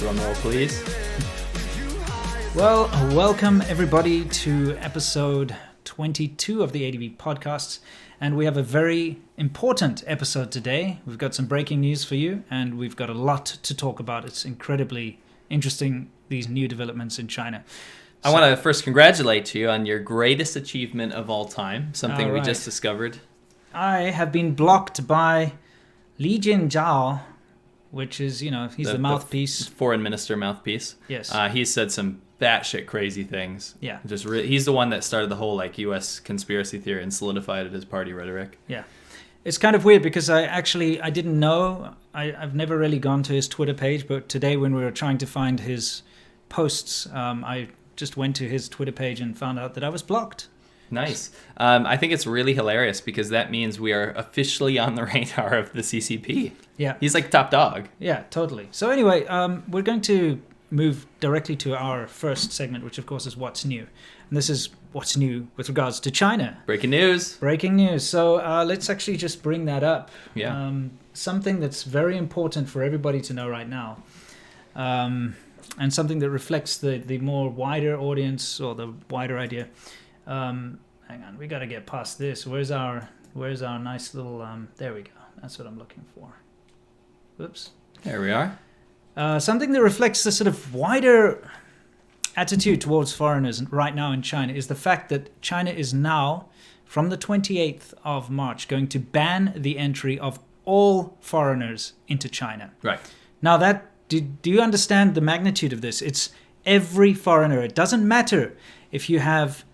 Drum roll, please. Well, welcome everybody to episode 22 of the ADV podcasts. And we have a very important episode today. We've got some breaking news for you, and we've got a lot to talk about. It's incredibly interesting, these new developments in China. I want to first congratulate you on your greatest achievement of all time, something we just discovered. I have been blocked by Jin Zhao, which is, he's the mouthpiece. Foreign minister mouthpiece. Yes. He said some batshit crazy things. Yeah. He's the one that started the whole U.S. conspiracy theory and solidified it as party rhetoric. Yeah. It's kind of weird because I didn't know. I've never really gone to his Twitter page, but today when we were trying to find his posts, I just went to his Twitter page and found out that I was blocked. Nice. I think it's really hilarious because that means we are officially on the radar of the CCP. Yeah. He's like top dog. Yeah, totally. So anyway, we're going to move directly to our first segment, which of course is What's New. And this is What's New with regards to China. Breaking news. Breaking news. So let's actually just bring that up. Yeah. Something that's very important for everybody to know right now. And something that reflects the more wider audience or the wider idea. Hang on, we got to get past this. Where's our nice little there we go. That's what I'm looking for. Oops. There we are. Something that reflects the sort of wider attitude towards foreigners right now in China is the fact that China is now, from the 28th of March, going to ban the entry of all foreigners into China. Right. Now, do you understand the magnitude of this? It's every foreigner. It doesn't matter if you have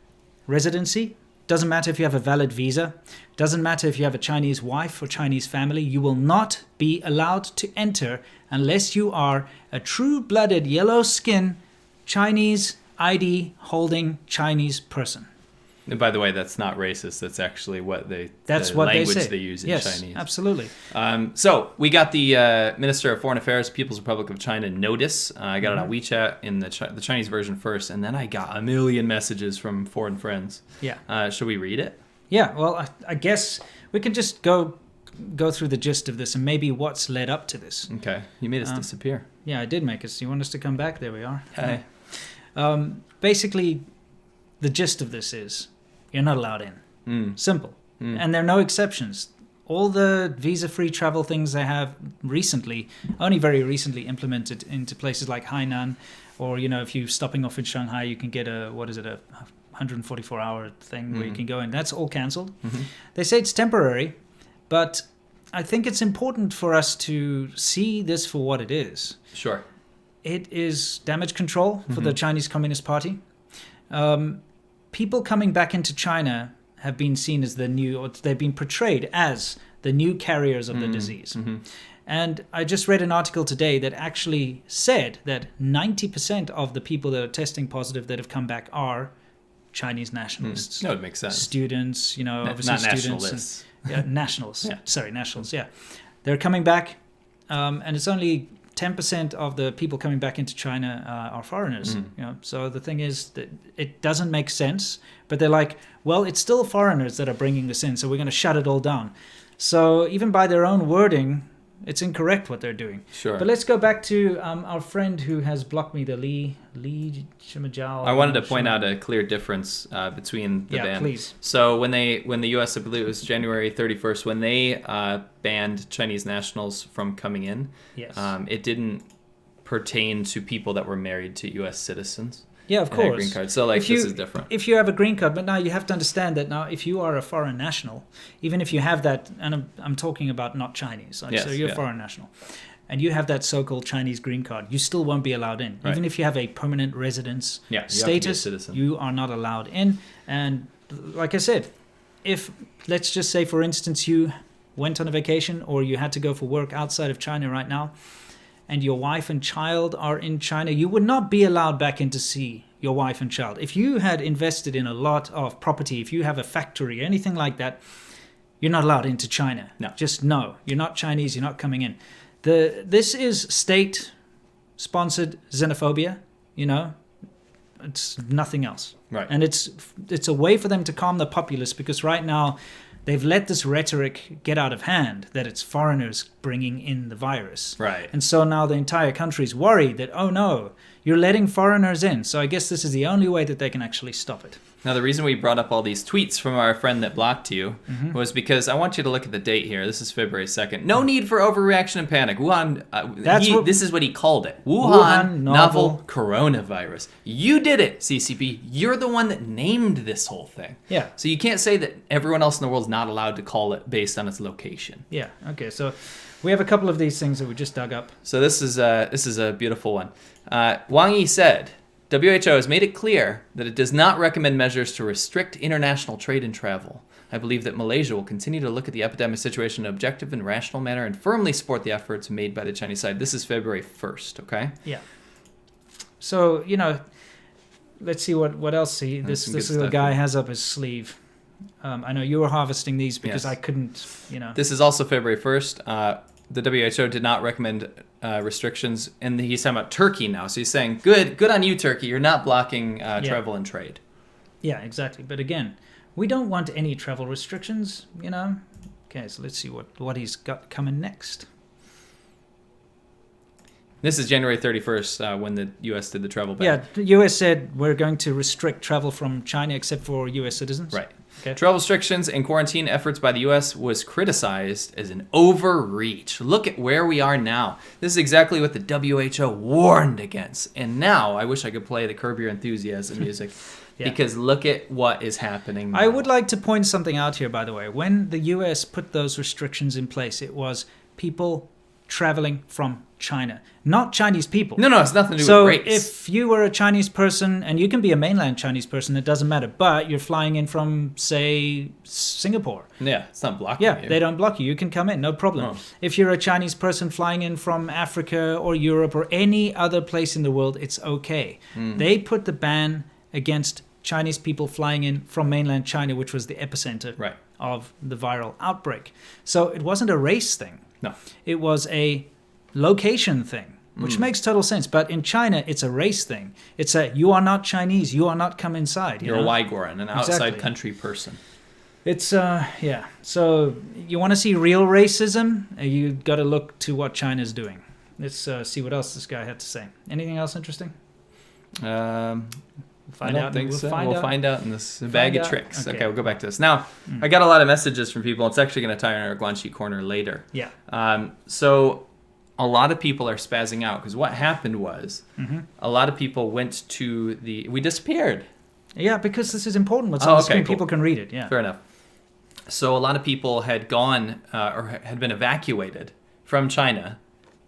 residency, doesn't matter if you have a valid visa, doesn't matter if you have a Chinese wife or Chinese family. You will not be allowed to enter unless you are a true-blooded, yellow-skin, Chinese ID holding Chinese person. And by the way, that's not racist. That's actually what the language they say. They use in Yes, Chinese. Absolutely. So we got the Minister of Foreign Affairs, People's Republic of China notice. I got it on WeChat in the Chinese version first, and then I got a million messages from foreign friends. Yeah. Should we read it? Yeah. Well, I guess we can just go through the gist of this and maybe what's led up to this. Okay. You made us disappear. Yeah, I did make us. You want us to come back? There we are. Hey. Basically, the gist of this is you're not allowed in. Simple. And there are no exceptions. All the visa-free travel things they have only very recently implemented into places like Hainan, or, if you're stopping off in Shanghai, you can get a 144-hour thing where you can go in. That's all cancelled. They say it's temporary, but I think it's important for us to see this for what it is. Sure. It is damage control for the Chinese Communist Party. People coming back into China have been seen as they've been portrayed as the new carriers of the disease. And I just read an article today that actually said that 90% of the people that are testing positive that have come back are Chinese nationalists. No, it makes sense. Students, obviously not students. nationalists. Nationals. Yeah. Sorry, nationals, yeah. They're coming back, and it's only 10% of the people coming back into China are foreigners. So the thing is that it doesn't make sense, but they're like, well, it's still foreigners that are bringing this in, so we're going to shut it all down. So even by their own wording, it's incorrect what they're doing. Sure. But let's go back to our friend who has blocked me, the Li Shimajao. I wanted to point out a clear difference between the ban. Yeah, please. So when the U.S., I believe it was January 31st, when they banned Chinese nationals from coming in, yes. It didn't pertain to people that were married to U.S. citizens. Yeah, of course. Green card. So this is different. If you have a green card, but now you have to understand that now if you are a foreign national, even if you have that, and I'm talking about not Chinese, yes, so you're a foreign national, and you have that so-called Chinese green card, you still won't be allowed in. Right. Even if you have a permanent residence status, you are not allowed in. And like I said, if, let's just say, for instance, you went on a vacation or you had to go for work outside of China right now, and your wife and child are in China, you would not be allowed back in to see your wife and child. If you had invested in a lot of property, if you have a factory, anything like that, you're not allowed into China. No. Just no. You're not Chinese, you're not coming in. This is state-sponsored xenophobia, It's nothing else. Right. And it's a way for them to calm the populace, because right now they've let this rhetoric get out of hand that it's foreigners bringing in the virus. Right. And so now the entire country's worried that, oh no, you're letting foreigners in. So I guess this is the only way that they can actually stop it. Now, the reason we brought up all these tweets from our friend that blocked you was because I want you to look at the date here. This is February 2nd. No need for overreaction and panic. Wuhan, this is what he called it. Wuhan novel coronavirus. You did it, CCP. You're the one that named this whole thing. Yeah. So you can't say that everyone else in the world is not allowed to call it based on its location. Yeah. Okay. So we have a couple of these things that we just dug up. So this is a beautiful one. Wang Yi said, WHO has made it clear that it does not recommend measures to restrict international trade and travel. I believe that Malaysia will continue to look at the epidemic situation in an objective and rational manner and firmly support the efforts made by the Chinese side. This is February 1st, okay? Yeah. So, let's see what else this little guy has up his sleeve. I know you were harvesting these because I couldn't, This is also February 1st. The WHO did not recommend restrictions, and he's talking about Turkey now. So he's saying, good on you, Turkey. You're not blocking travel and trade. Yeah, exactly. But again, we don't want any travel restrictions, Okay, so let's see what he's got coming next. This is January 31st when the U.S. did the travel ban. Yeah, the U.S. said we're going to restrict travel from China except for U.S. citizens. Right. Okay. Travel restrictions and quarantine efforts by the U.S. was criticized as an overreach. Look at where we are now. This is exactly what the WHO warned against. And now I wish I could play the Curb Your Enthusiasm music because look at what is happening now. I would like to point something out here, by the way. When the U.S. put those restrictions in place, it was people traveling from China, not Chinese people. No, it's nothing to do with race. So if you were a Chinese person, and you can be a mainland Chinese person, it doesn't matter, but you're flying in from, say, Singapore. Yeah, it's not blocking you. Yeah, they don't block you. You can come in, no problem. Oh. If you're a Chinese person flying in from Africa or Europe or any other place in the world, it's okay. They put the ban against Chinese people flying in from mainland China, which was the epicenter of the viral outbreak. So it wasn't a race thing. No. It was a location thing, which makes total sense. But in China, it's a race thing. It's you are not Chinese, you are not come inside. You're a Uiguran, an outside country person. It's, So you want to see real racism? You got to look to what China's doing. Let's see what else this guy had to say. Anything else interesting? I don't think so. We'll find out in this bag of tricks. Okay, we'll go back to this. Now, I got a lot of messages from people. It's actually going to tie in our Guanxi Corner later. Yeah. So a lot of people are spazzing out because what happened was a lot of people went to we disappeared. Yeah, because this is important. What's on the screen, people can read it. Yeah. Fair enough. So a lot of people had gone or had been evacuated from China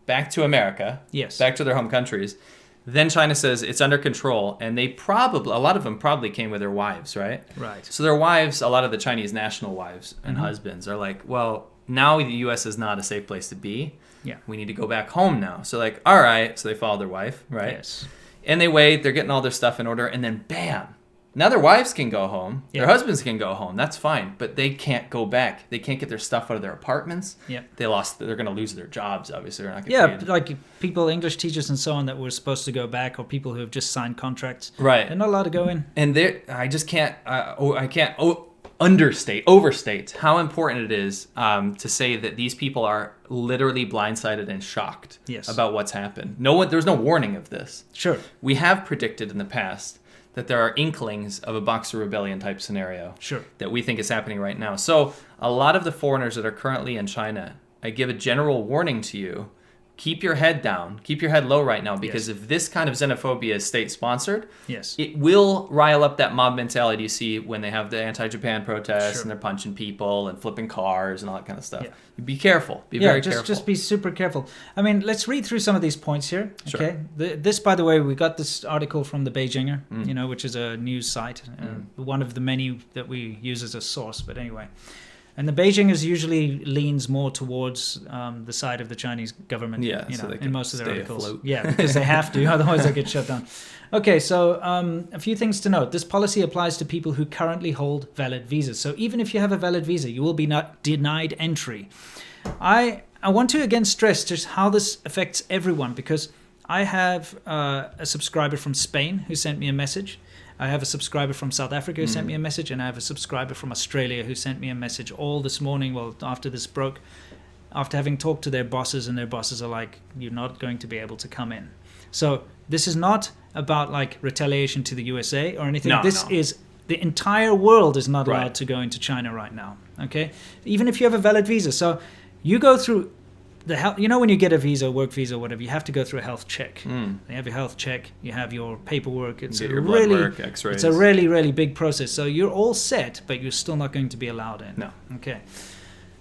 back to America. Yes. Back to their home countries. Then China says it's under control, and a lot of them probably came with their wives, right? Right. So their wives, a lot of the Chinese national wives and husbands are like, well, now the U.S. is not a safe place to be. Yeah. We need to go back home now. So like, all right. So they follow their wife, right? Yes. And they wait. They're getting all their stuff in order, and then bam. Now their wives can go home. Yeah. Their husbands can go home. That's fine. But they can't go back. They can't get their stuff out of their apartments. Yeah. They're going to lose their jobs, obviously. They're not going to paid. Like people, English teachers and so on that were supposed to go back, or people who have just signed contracts. Right. They're not allowed to go in. And I just can't, overstate how important it is to say that these people are literally blindsided and shocked about what's happened. There's no warning of this. Sure. We have predicted in the past that there are inklings of a Boxer Rebellion type scenario that we think is happening right now. So a lot of the foreigners that are currently in China, I give a general warning to you, keep your head down, keep your head low right now, because if this kind of xenophobia is state-sponsored, it will rile up that mob mentality you see when they have the anti-Japan protests and they're punching people and flipping cars and all that kind of stuff. Yeah. Be careful. Be very careful. Just be super careful. I mean, let's read through some of these points here. Okay. This, by the way, we got this article from the Beijinger, which is a news site, one of the many that we use as a source. But anyway. And the Beijingers usually leans more towards the side of the Chinese government, so they in most of their articles. Afloat. Yeah, because they have to, otherwise they get shut down. Okay, so a few things to note. This policy applies to people who currently hold valid visas. So even if you have a valid visa, you will be not denied entry. I want to again stress just how this affects everyone, because I have a subscriber from Spain who sent me a message. I have a subscriber from South Africa who sent me a message, and I have a subscriber from Australia who sent me a message all this morning, well, after this broke, after having talked to their bosses, and their bosses are like, you're not going to be able to come in. So this is not about like retaliation to the USA or anything. This is the entire world is not allowed to go into China right now. Okay, even if you have a valid visa. So you go through the health. You know, when you get a visa, work visa, whatever, you have to go through a health check. You have your health check. You have your paperwork. It's your blood work, X-rays. It's a really, really big process. So you're all set, but you're still not going to be allowed in. No. Okay.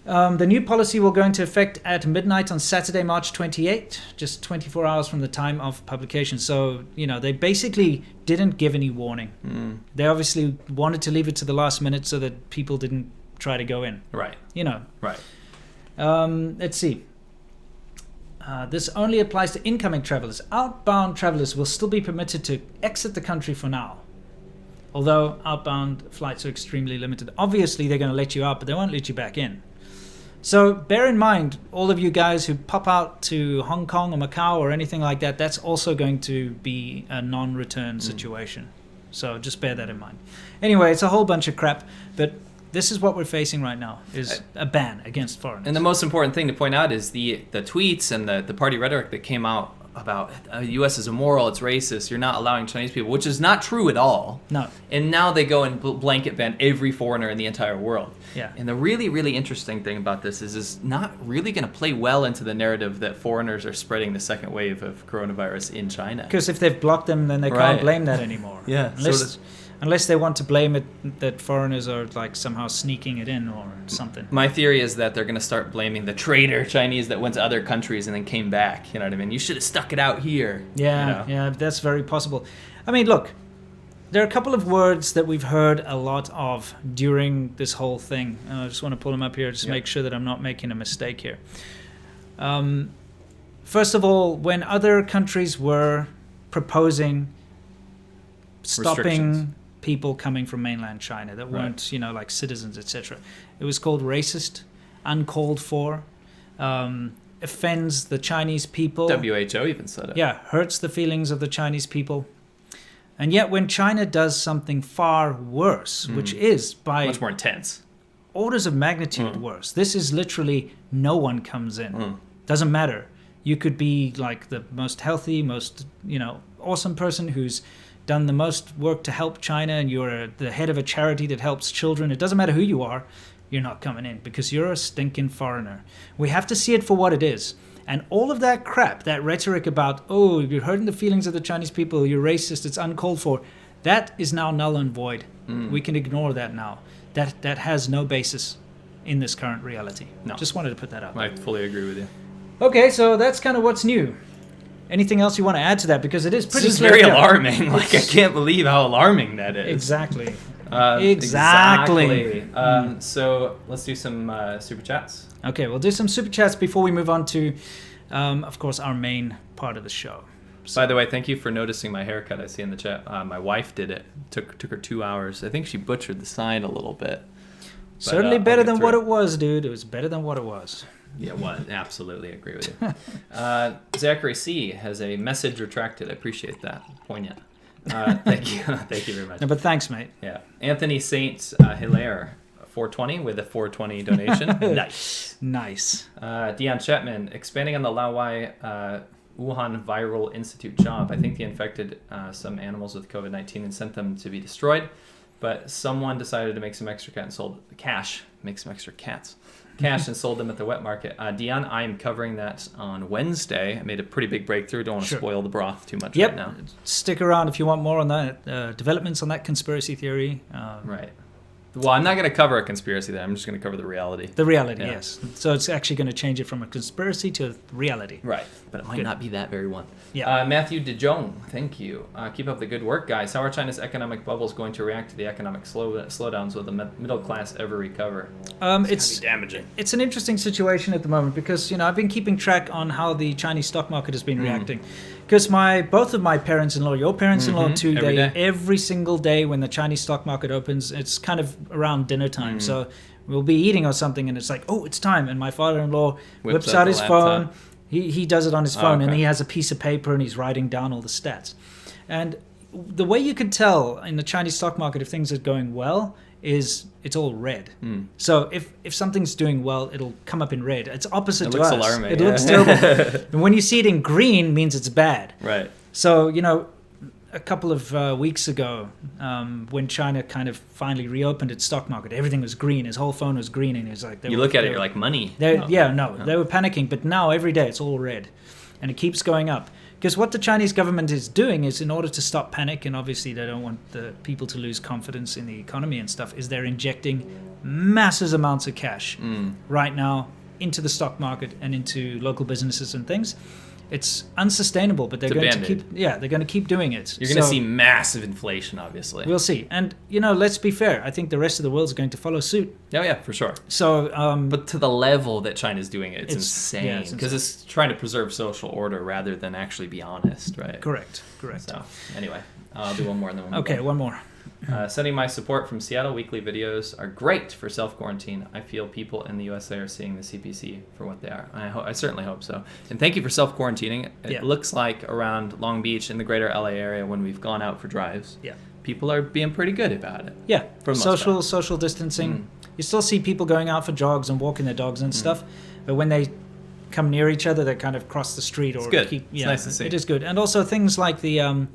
The new policy will go into effect at midnight on Saturday, March 28, just 24 hours from the time of publication. So, you know, they basically didn't give any warning. They obviously wanted to leave it to the last minute so that people didn't try to go in. Right. You know. Right. Let's see. This only applies to incoming travelers. Outbound travelers will still be permitted to exit the country for now. Although outbound flights are extremely limited. Obviously, they're going to let you out, but they won't let you back in. So bear in mind, all of you guys who pop out to Hong Kong or Macau or anything like that, that's also going to be a non-return situation. So just bear that in mind. Anyway, it's a whole bunch of crap, but this is what we're facing right now, is a ban against foreigners. And the most important thing to point out is the tweets and the party rhetoric that came out about the U.S. is immoral, it's racist, you're not allowing Chinese people, which is not true at all. No. And now they go and blanket ban every foreigner in the entire world. Yeah. And the really, really interesting thing about this is not really going to play well into the narrative that foreigners are spreading the second wave of coronavirus in China. Because if they've blocked them, then they can't blame that anymore. Yeah. Unless they want to blame it that foreigners are like somehow sneaking it in or something. My theory is that they're going to start blaming the traitor Chinese that went to other countries and then came back. You know what I mean? You should have stuck it out here. Yeah, you know? Yeah, that's very possible. I mean, look, there are a couple of words that we've heard a lot of during this whole thing. I just want to pull them up here just to make sure that I'm not making a mistake here. First of all, when other countries were proposing stopping people coming from mainland China that weren't, like citizens, etc. It was called racist, uncalled for, offends the Chinese people. WHO even said it. Yeah, hurts the feelings of the Chinese people. And yet when China does something far worse, which is by much more intense, orders of magnitude worse. This is literally no one comes in. Doesn't matter. You could be like the most healthy, most, awesome person who's done the most work to help China, and you're the head of a charity that helps children. It doesn't matter who you are, you're not coming in because you're a stinking foreigner. We have to see it for what it is. And all of that crap, that rhetoric about, oh, you're hurting the feelings of the Chinese people, you're racist, it's uncalled for, that is now null and void. We can ignore that now. That has no basis in this current reality. No. Just wanted to put that out. I fully agree with you. Okay, so that's kind of what's new. Anything else you want to add to that? Because it is pretty It's very alarming. Like, I can't believe how alarming that is. Exactly. Exactly. So let's do some super chats. Okay, we'll do some super chats before we move on to, of course, our main part of the show. So, by the way, thank you for noticing my haircut. I see in the chat. My wife did it. Took her 2 hours. I think she butchered the sign a little bit. Certainly better than what it was, dude. It was better than what it was. Yeah, well, absolutely agree with you. Zachary C. has a message retracted. I appreciate that. Poignant. Thank you. Thank you very much. No, but thanks, mate. Yeah. Anthony St. Hilaire, 420 with a 420 donation. Nice. Dion Chapman, expanding on the Laowai Wuhan Viral Institute job. I think they infected some animals with COVID-19 and sent them to be destroyed. But someone decided to make some extra cat and sold cash. Make some extra cats. Cash and sold them at the wet market. Dion, I am covering that on Wednesday. I made a pretty big breakthrough. Don't want to spoil the broth too much right now. Stick around if you want more on that. Developments on that conspiracy theory. Right. Well, I'm not going to cover a conspiracy there. I'm just going to cover the reality. The reality, yes. So it's actually going to change it from a conspiracy to a reality. Right. But it might not be that very one. Yeah. Matthew DeJong, thank you. Keep up the good work, guys. How are China's economic bubbles going to react to the economic slowdowns? Will the middle class ever recover? It's damaging. It's an interesting situation at the moment because, I've been keeping track on how the Chinese stock market has been reacting. Because both of my parents-in-law, your parents-in-law too, every single day when the Chinese stock market opens, it's kind of around dinner time. So we'll be eating or something and it's like, oh, it's time. And my father-in-law whips out his phone. He does it on his phone and he has a piece of paper and he's writing down all the stats. And the way you can tell in the Chinese stock market if things are going well is it's all red. So if something's doing well, it'll come up in red. It's opposite it to looks us. Alarming, it looks terrible. And when you see it in green, means it's bad. Right. So, a couple of weeks ago, when China kind of finally reopened its stock market, everything was green. His whole phone was green, and it was like you look at it, you're like money. They were panicking. But now every day it's all red, and it keeps going up. Because what the Chinese government is doing is, in order to stop panic, and obviously they don't want the people to lose confidence in the economy and stuff, is they're injecting massive amounts of cash right now into the stock market and into local businesses and things. It's unsustainable, but they're going to keep doing it. You're going to see massive inflation, obviously. We'll see. And, let's be fair. I think the rest of the world is going to follow suit. Oh, yeah, for sure. So, but to the level that China's doing it, it's insane. Because it's trying to preserve social order rather than actually be honest, right? Correct. So, anyway, I'll do one more and then we'll one more. Sending my support from Seattle. Weekly videos are great for self-quarantine. I feel people in the USA are seeing the CPC for what they are. I certainly hope so. And thank you for self-quarantining. It looks like around Long Beach in the greater LA area, when we've gone out for drives, people are being pretty good about it. Yeah, for social distancing. You still see people going out for jogs and walking their dogs and stuff, but when they come near each other, they kind of cross the street or it's nice to see. It is good. And also things like the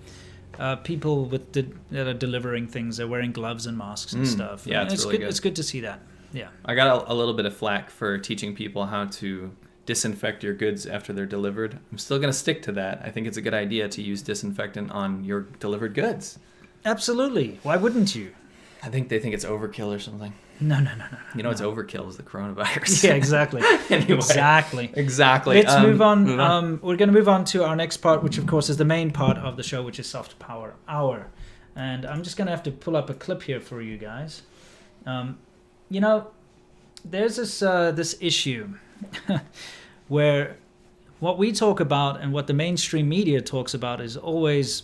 people that are delivering things, they're wearing gloves and masks and stuff. Yeah, it's really good. It's good to see that. Yeah. I got a little bit of flack for teaching people how to disinfect your goods after they're delivered. I'm still going to stick to that. I think it's a good idea to use disinfectant on your delivered goods. Absolutely. Why wouldn't you? I think they think it's overkill or something. No. It's overkill is the coronavirus. Yeah, exactly. Anyway, exactly. Let's move on. We're going to move on to our next part, which of course is the main part of the show, which is Soft Power Hour. And I'm just going to have to pull up a clip here for you guys. There's this issue where what we talk about and what the mainstream media talks about is always,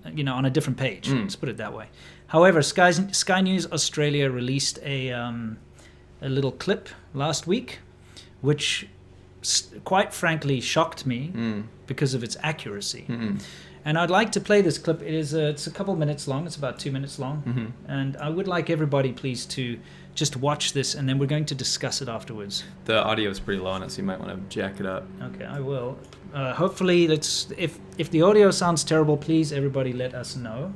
on a different page. Let's put it that way. However, Sky News Australia released a little clip last week, which quite frankly shocked me because of its accuracy. And I'd like to play this clip. It's a couple minutes long. It's about 2 minutes long. And I would like everybody, please, to just watch this, and then we're going to discuss it afterwards. The audio is pretty low on it, so you might want to jack it up. Okay, I will. Hopefully, if the audio sounds terrible, please, everybody let us know.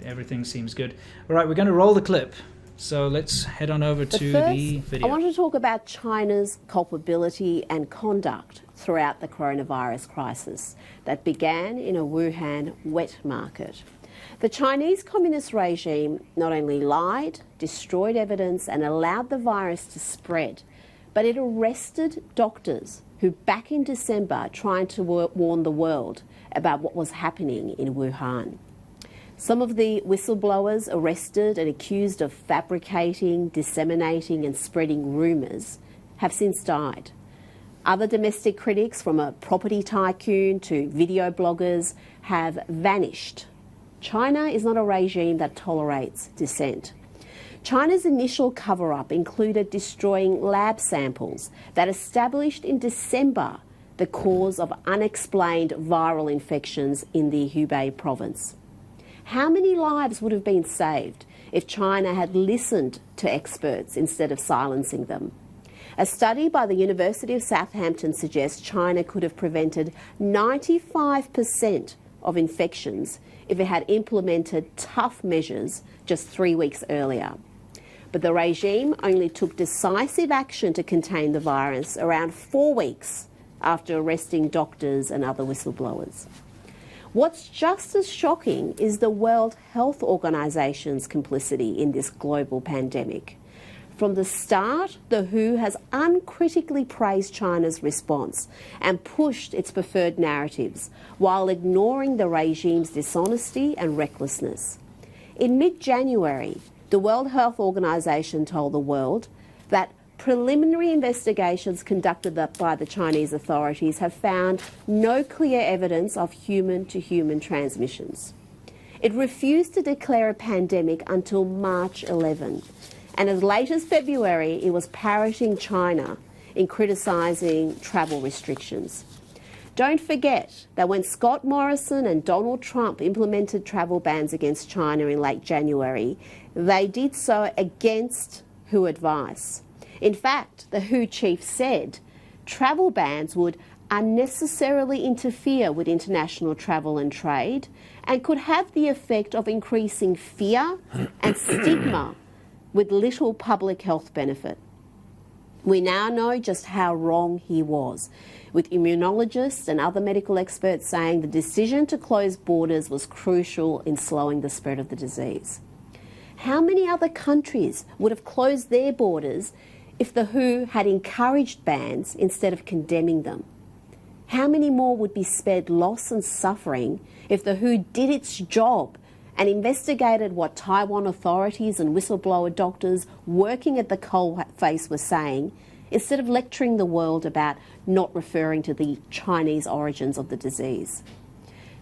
Everything seems good. All right, we're going to roll the clip. So let's head on over to the video. I want to talk about China's culpability and conduct throughout the coronavirus crisis that began in a Wuhan wet market. The Chinese Communist regime not only lied, destroyed evidence and allowed the virus to spread, but it arrested doctors who back in December tried to warn the world about what was happening in Wuhan. Some of the whistleblowers arrested and accused of fabricating, disseminating and spreading rumours have since died. Other domestic critics, from a property tycoon to video bloggers, have vanished. China is not a regime that tolerates dissent. China's initial cover-up included destroying lab samples that established in December the cause of unexplained viral infections in the Hubei province. How many lives would have been saved if China had listened to experts instead of silencing them? A study by the University of Southampton suggests China could have prevented 95% of infections if it had implemented tough measures just 3 weeks earlier. But the regime only took decisive action to contain the virus around 4 weeks after arresting doctors and other whistleblowers. What's just as shocking is the World Health Organization's complicity in this global pandemic. From the start, the WHO has uncritically praised China's response and pushed its preferred narratives while ignoring the regime's dishonesty and recklessness. In mid-January, the World Health Organization told the world that preliminary investigations conducted by the Chinese authorities have found no clear evidence of human-to-human transmissions. It refused to declare a pandemic until March 11, and as late as February, it was parroting China in criticising travel restrictions. Don't forget that when Scott Morrison and Donald Trump implemented travel bans against China in late January, they did so against WHO advice. In fact, the WHO chief said travel bans would unnecessarily interfere with international travel and trade and could have the effect of increasing fear and stigma with little public health benefit. We now know just how wrong he was, with immunologists and other medical experts saying the decision to close borders was crucial in slowing the spread of the disease. How many other countries would have closed their borders if the WHO had encouraged bans instead of condemning them? How many more would be spared loss and suffering if the WHO did its job and investigated what Taiwan authorities and whistleblower doctors working at the coalface were saying, instead of lecturing the world about not referring to the Chinese origins of the disease?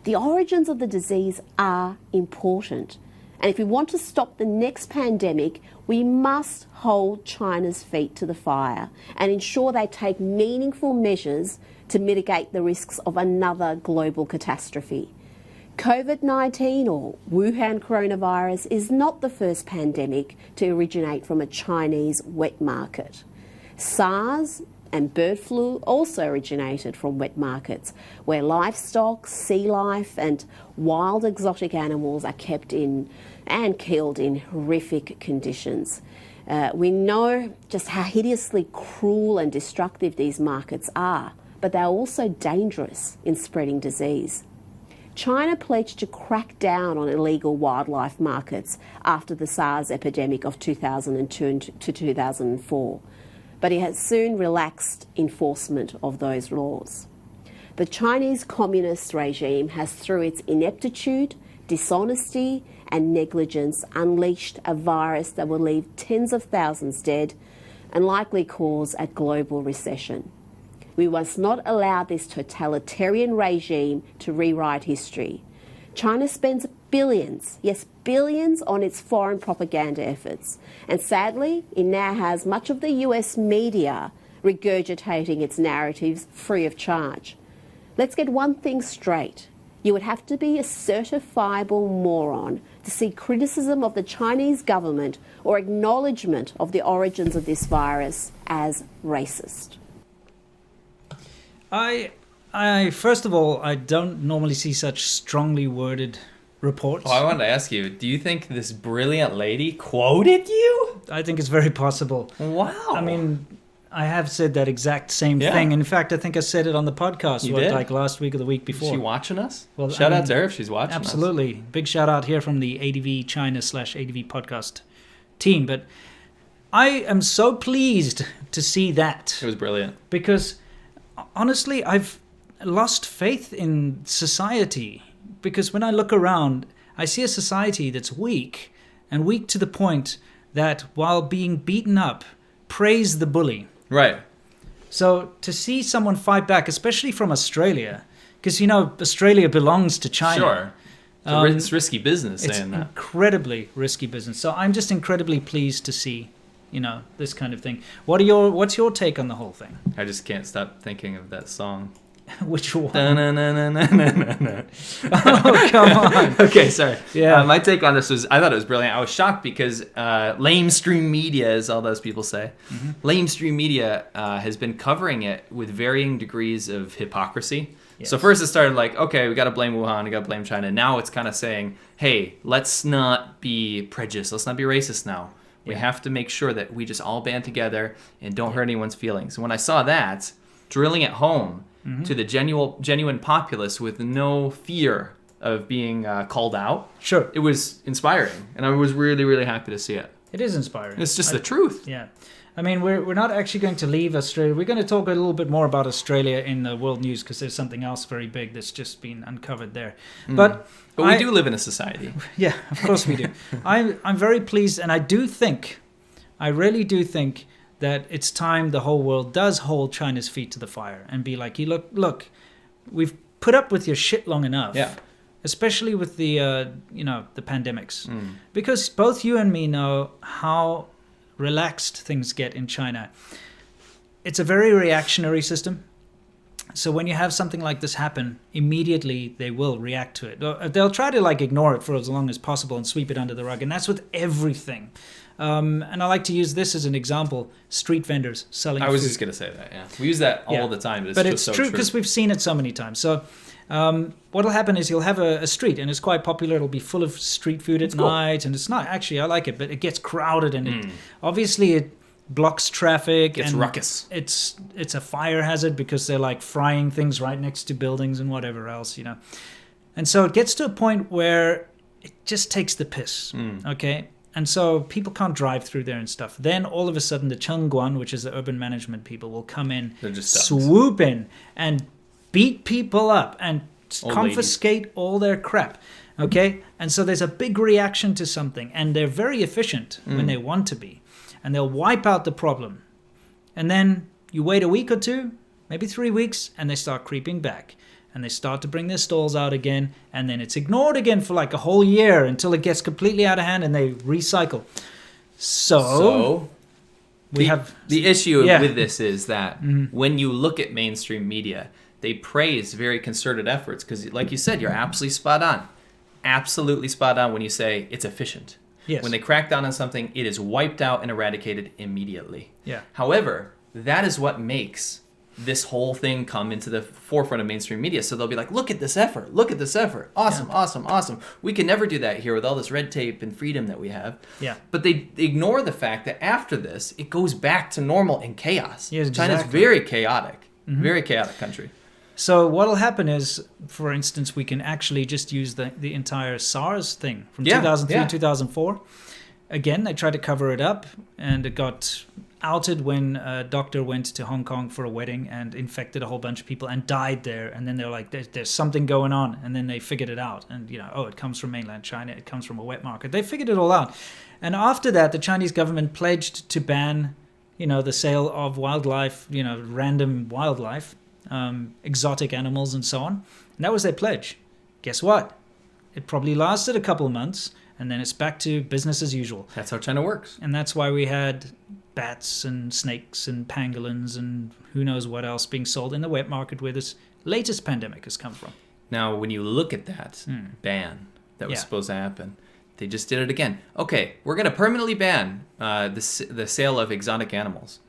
The origins of the disease are important, and if we want to stop the next pandemic, we must hold China's feet to the fire and ensure they take meaningful measures to mitigate the risks of another global catastrophe. COVID-19, or Wuhan coronavirus, is not the first pandemic to originate from a Chinese wet market. SARS and bird flu also originated from wet markets, where livestock, sea life and wild exotic animals are kept in and killed in horrific conditions. We know just how hideously cruel and destructive these markets are, but they're also dangerous in spreading disease. China pledged to crack down on illegal wildlife markets after the SARS epidemic of 2002 to 2004, but it has soon relaxed enforcement of those laws. The Chinese communist regime has, through its ineptitude, dishonesty and negligence, unleashed a virus that will leave tens of thousands dead and likely cause a global recession. We must not allow this totalitarian regime to rewrite history. China spends billions, yes, billions on its foreign propaganda efforts. And sadly, it now has much of the US media regurgitating its narratives free of charge. Let's get one thing straight. You would have to be a certifiable moron to see criticism of the Chinese government or acknowledgement of the origins of this virus as racist. I first of all, I don't normally see such strongly worded reports. Oh, I wanted to ask you, do you think this brilliant lady quoted you? I think it's very possible. Wow. I mean, I have said that exact same thing. In fact, I think I said it on the podcast like last week or the week before. Is she watching us? Well, shout out to her if she's watching absolutely. us. Big shout out here from the ADVChina/ADV podcast team. But I am so pleased to see that. It was brilliant. Because honestly, I've lost faith in society, because when I look around, I see a society that's weak, and weak to the point that while being beaten up, praise the bully. Right. So to see someone fight back, especially from Australia, because, you know, Australia belongs to China. Sure. It's risky business saying that. It's incredibly risky business. So I'm just incredibly pleased to see, you know, this kind of thing. What's your take on the whole thing? I just can't stop thinking of that song. Which one? Oh, come on. Okay, sorry. Yeah. My take on this was, I thought it was brilliant. I was shocked because lamestream media, as all those people say, lamestream media has been covering it with varying degrees of hypocrisy. Yes. So first it started like, okay, we got to blame Wuhan, we got to blame China. Now it's kind of saying, hey, let's not be prejudiced, let's not be racist now. We have to make sure that we just all band together and don't hurt anyone's feelings. And when I saw that, drilling it home to the genuine populace with no fear of being called out, sure, it was inspiring. And I was really, really happy to see it. It is inspiring. It's just the truth. Yeah. I mean, we're not actually going to leave Australia. We're going to talk a little bit more about Australia in the world news, because there's something else very big that's just been uncovered there. But we do live in a society. Yeah, of course we do. I'm very pleased, and I really do think that it's time the whole world does hold China's feet to the fire and be like, look, we've put up with your shit long enough. Yeah. Especially with the the pandemics, because both you and me know how relaxed things get in China. It's a very reactionary system. So when you have something like this happen, immediately they will react to it. They'll try to like ignore it for as long as possible and sweep it under the rug. And that's with everything. And I like to use this as an example. Street vendors selling food. I was just going to say that, yeah. We use that all the time, but it's true because we've seen it so many times. So what'll happen is you'll have a street, and it's quite popular. It'll be full of street food at night, and it's not. Actually, I like it, but it gets crowded, and it blocks traffic. It's ruckus. It's a fire hazard because they're like frying things right next to buildings and whatever else, And so it gets to a point where it just takes the piss, okay? And so people can't drive through there and stuff. Then all of a sudden the Chengguan, which is the urban management people, will come in, swoop in and beat people up and confiscate all their crap, okay? And so there's a big reaction to something, and they're very efficient when they want to be. And they'll wipe out the problem. And then you wait a week or two, maybe 3 weeks, and they start creeping back. And they start to bring their stalls out again, and then it's ignored again for like a whole year until it gets completely out of hand and they recycle. So we have... The issue with this is that when you look at mainstream media, they praise very concerted efforts because, like you said, you're absolutely spot on. Absolutely spot on when you say it's efficient. Yes. When they crack down on something, it is wiped out and eradicated immediately. Yeah. However, that is what makes this whole thing come into the forefront of mainstream media. So they'll be like, look at this effort. Look at this effort. Awesome, awesome. We can never do that here with all this red tape and freedom that we have. Yeah. But they ignore the fact that after this, it goes back to normal and chaos. Yes, exactly. China's very chaotic. Very chaotic country. So what'll happen is, for instance, we can actually just use the entire SARS thing from 2003 2004. Again, they tried to cover it up, and it got outed when a doctor went to Hong Kong for a wedding and infected a whole bunch of people and died there. And then they're like, there's something going on. And then they figured it out. And, it comes from mainland China. It comes from a wet market. They figured it all out. And after that, the Chinese government pledged to ban, the sale of wildlife, random wildlife. Exotic animals and so on. And that was their pledge. Guess what? It probably lasted a couple of months, and then it's back to business as usual. That's how China works. And that's why we had bats and snakes and pangolins and who knows what else being sold in the wet market where this latest pandemic has come from. Now, when you look at that ban that was supposed to happen, they just did it again. Okay, we're going to permanently ban the sale of exotic animals.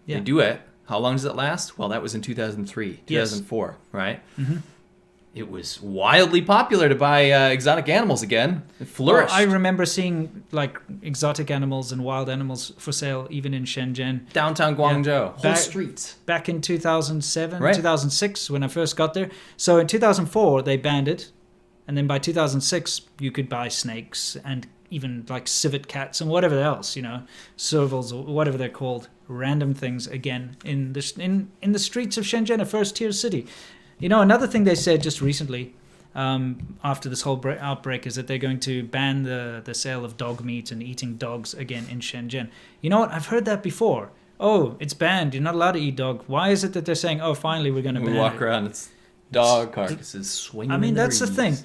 Yeah. They do it. How long does it last? Well, that was in 2003, 2004, right? Mm-hmm. It was wildly popular to buy exotic animals again. It flourished. Well, I remember seeing like exotic animals and wild animals for sale even in Shenzhen. Downtown Guangzhou. Whole streets. Back in 2007, 2006 when I first got there. So in 2004, they banned it. And then by 2006, you could buy snakes and even like civet cats and whatever else, servals or whatever they're called. Random things again in the streets of Shenzhen, a first-tier city. Another thing they said just recently after this whole outbreak is that they're going to ban the sale of dog meat and eating dogs again in Shenzhen. You know what? I've heard that before. Oh, it's banned. You're not allowed to eat dog. Why is it that they're saying, oh, finally we're going to ban it? We walk around, it's dog carcasses swinging. I mean, that's the thing.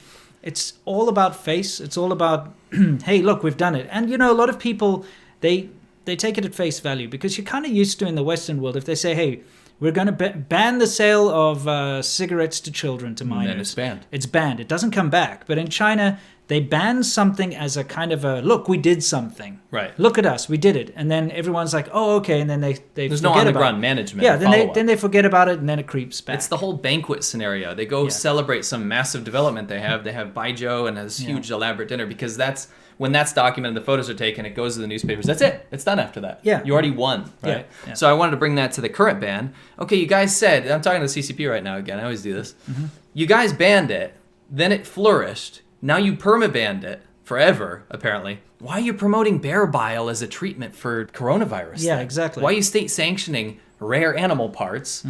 It's all about face. It's all about, hey, look, we've done it. And, a lot of people, they take it at face value because you're kind of used to in the Western world if they say, hey, we're going to ban the sale of cigarettes to children, to minors. Then it's banned. It's banned. It doesn't come back. But in China, they ban something as a kind of a, look, we did something. Right. Look at us, we did it. And then everyone's like, oh, okay. And then they There's forget no on-the-ground management. Yeah, then they forget about it and then it creeps back. It's the whole banquet scenario. They go celebrate some massive development they have. They have baijiu and this huge elaborate dinner because that's... When that's documented, the photos are taken, it goes to the newspapers. That's it. It's done after that. Yeah. You already won, right? Yeah. So I wanted to bring that to the current ban. Okay, you guys said, I'm talking to the CCP right now again. I always do this. Mm-hmm. You guys banned it. Then it flourished. Now you perma-banned it forever, apparently. Why are you promoting bear bile as a treatment for coronavirus? Yeah, exactly. Why are you state sanctioning rare animal parts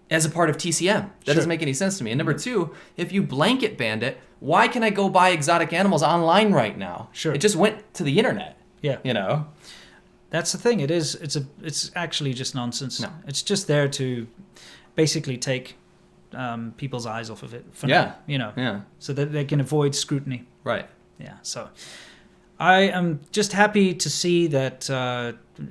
as a part of TCM? That doesn't make any sense to me. And number two, if you blanket banned it, why can I go buy exotic animals online right now? Sure. It just went to the internet. Yeah. That's the thing. It's actually just nonsense. No. It's just there to basically take people's eyes off of it for now, so that they can avoid scrutiny. Right. Yeah. So I am just happy to see that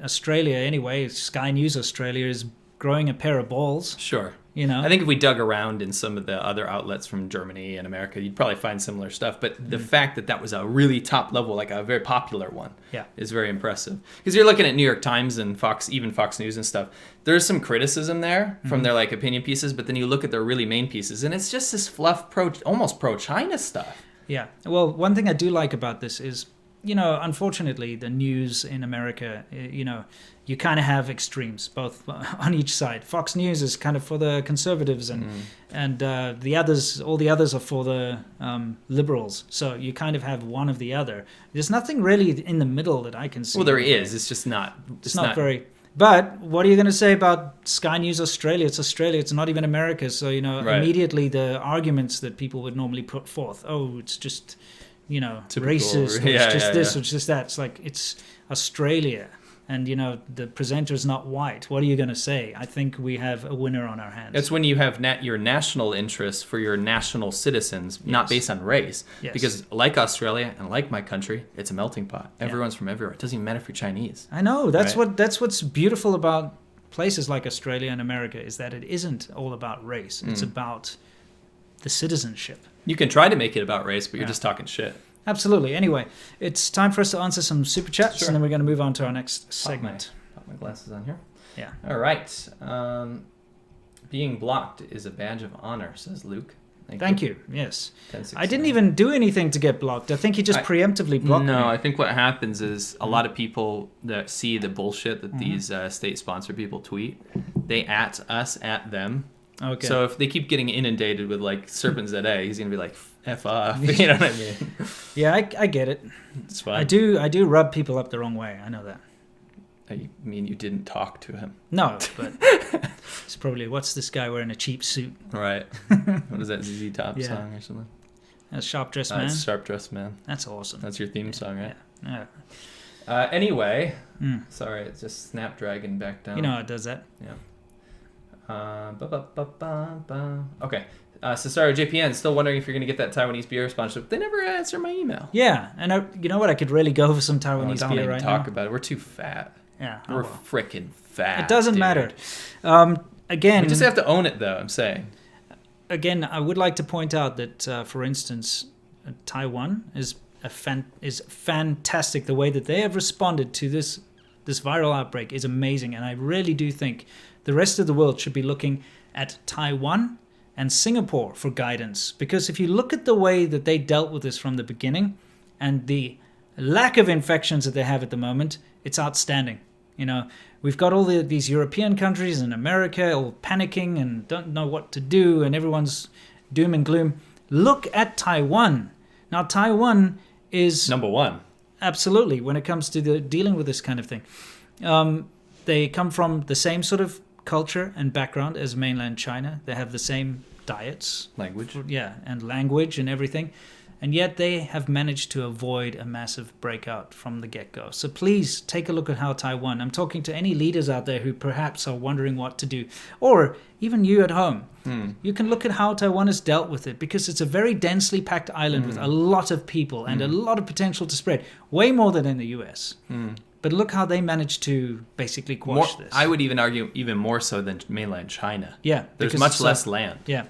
Australia, anyway, Sky News Australia is growing a pair of balls. Sure. I think if we dug around in some of the other outlets from Germany and America, you'd probably find similar stuff. But the fact that was a really top level, like a very popular one, is very impressive. Because you're looking at New York Times and Fox News and stuff. There's some criticism there from their like opinion pieces, but then you look at their really main pieces, and it's just this fluff almost pro-China stuff. Yeah. Well, one thing I do like about this is, unfortunately, the news in America, you kind of have extremes, both on each side. Fox News is kind of for the conservatives, and all the others are for the liberals. So you kind of have one of the other. There's nothing really in the middle that I can see. Well, there is. It's just not. It's not very. But what are you going to say about Sky News Australia? It's Australia. It's not even America. So, immediately the arguments that people would normally put forth, it's just, typical, racist, or it's just this, or it's just that. It's like, it's Australia. And, the presenter's not white. What are you going to say? I think we have a winner on our hands. It's when you have your national interests for your national citizens, not based on race. Yes. Because like Australia and like my country, it's a melting pot. Everyone's from everywhere. It doesn't even matter if you're Chinese. I know. That's what's beautiful about places like Australia and America, is that it isn't all about race. It's about the citizenship. You can try to make it about race, but you're just talking shit. Absolutely. Anyway, it's time for us to answer some super chats, and then we're going to move on to our next segment. Pop my glasses on here. Yeah. All right. Being blocked is a badge of honor, says Luke. Thank you. Yes. I didn't even do anything to get blocked. I think he just preemptively blocked me. No, I think what happens is a lot of people that see the bullshit that these state-sponsored people tweet, they at us, at them. Okay. So if they keep getting inundated with like SerpentZA, he's going to be like, F off. You know what I mean? Yeah, I get it. It's fine. I do rub people up the wrong way. I know that. I mean, you didn't talk to him. No, but it's probably, what's this guy wearing a cheap suit? Right. What is that, ZZ Top song or something? That's Sharp Dressed Man? That's Sharp Dressed Man. That's awesome. That's your theme song, right? Yeah. Anyway, sorry, it's just Snapdragon back down. You know how it does that. Yeah. Okay. Cesaro JPN, still wondering if you're going to get that Taiwanese beer sponsorship. They never answer my email. Yeah, and you know what? I could really go for some Taiwanese beer right now. Talk about it. We're too fat. Yeah. We're freaking fat. It doesn't matter. Again, we just have to own it, though, I'm saying. Again, I would like to point out that, for instance, Taiwan is fantastic. The way that they have responded to this viral outbreak is amazing, and I really do think the rest of the world should be looking at Taiwan and Singapore for guidance. Because if you look at the way that they dealt with this from the beginning and the lack of infections that they have at the moment, it's outstanding. We've got all these European countries and America all panicking and don't know what to do, and everyone's doom and gloom. Look at Taiwan. Now, Taiwan is number one. Absolutely, when it comes to dealing with this kind of thing. They come from the same sort of culture and background as mainland China. They have the same diets, language, and language and everything, and yet they have managed to avoid a massive breakout from the get-go. So please take a look at how Taiwan, I'm talking to any leaders out there who perhaps are wondering what to do, or even you at home, you can look at how Taiwan has dealt with it, because it's a very densely packed island with a lot of people and a lot of potential to spread, way more than in the US. But look how they managed to basically quash this. I would even argue even more so than mainland China. Yeah. There's much less land. Yeah.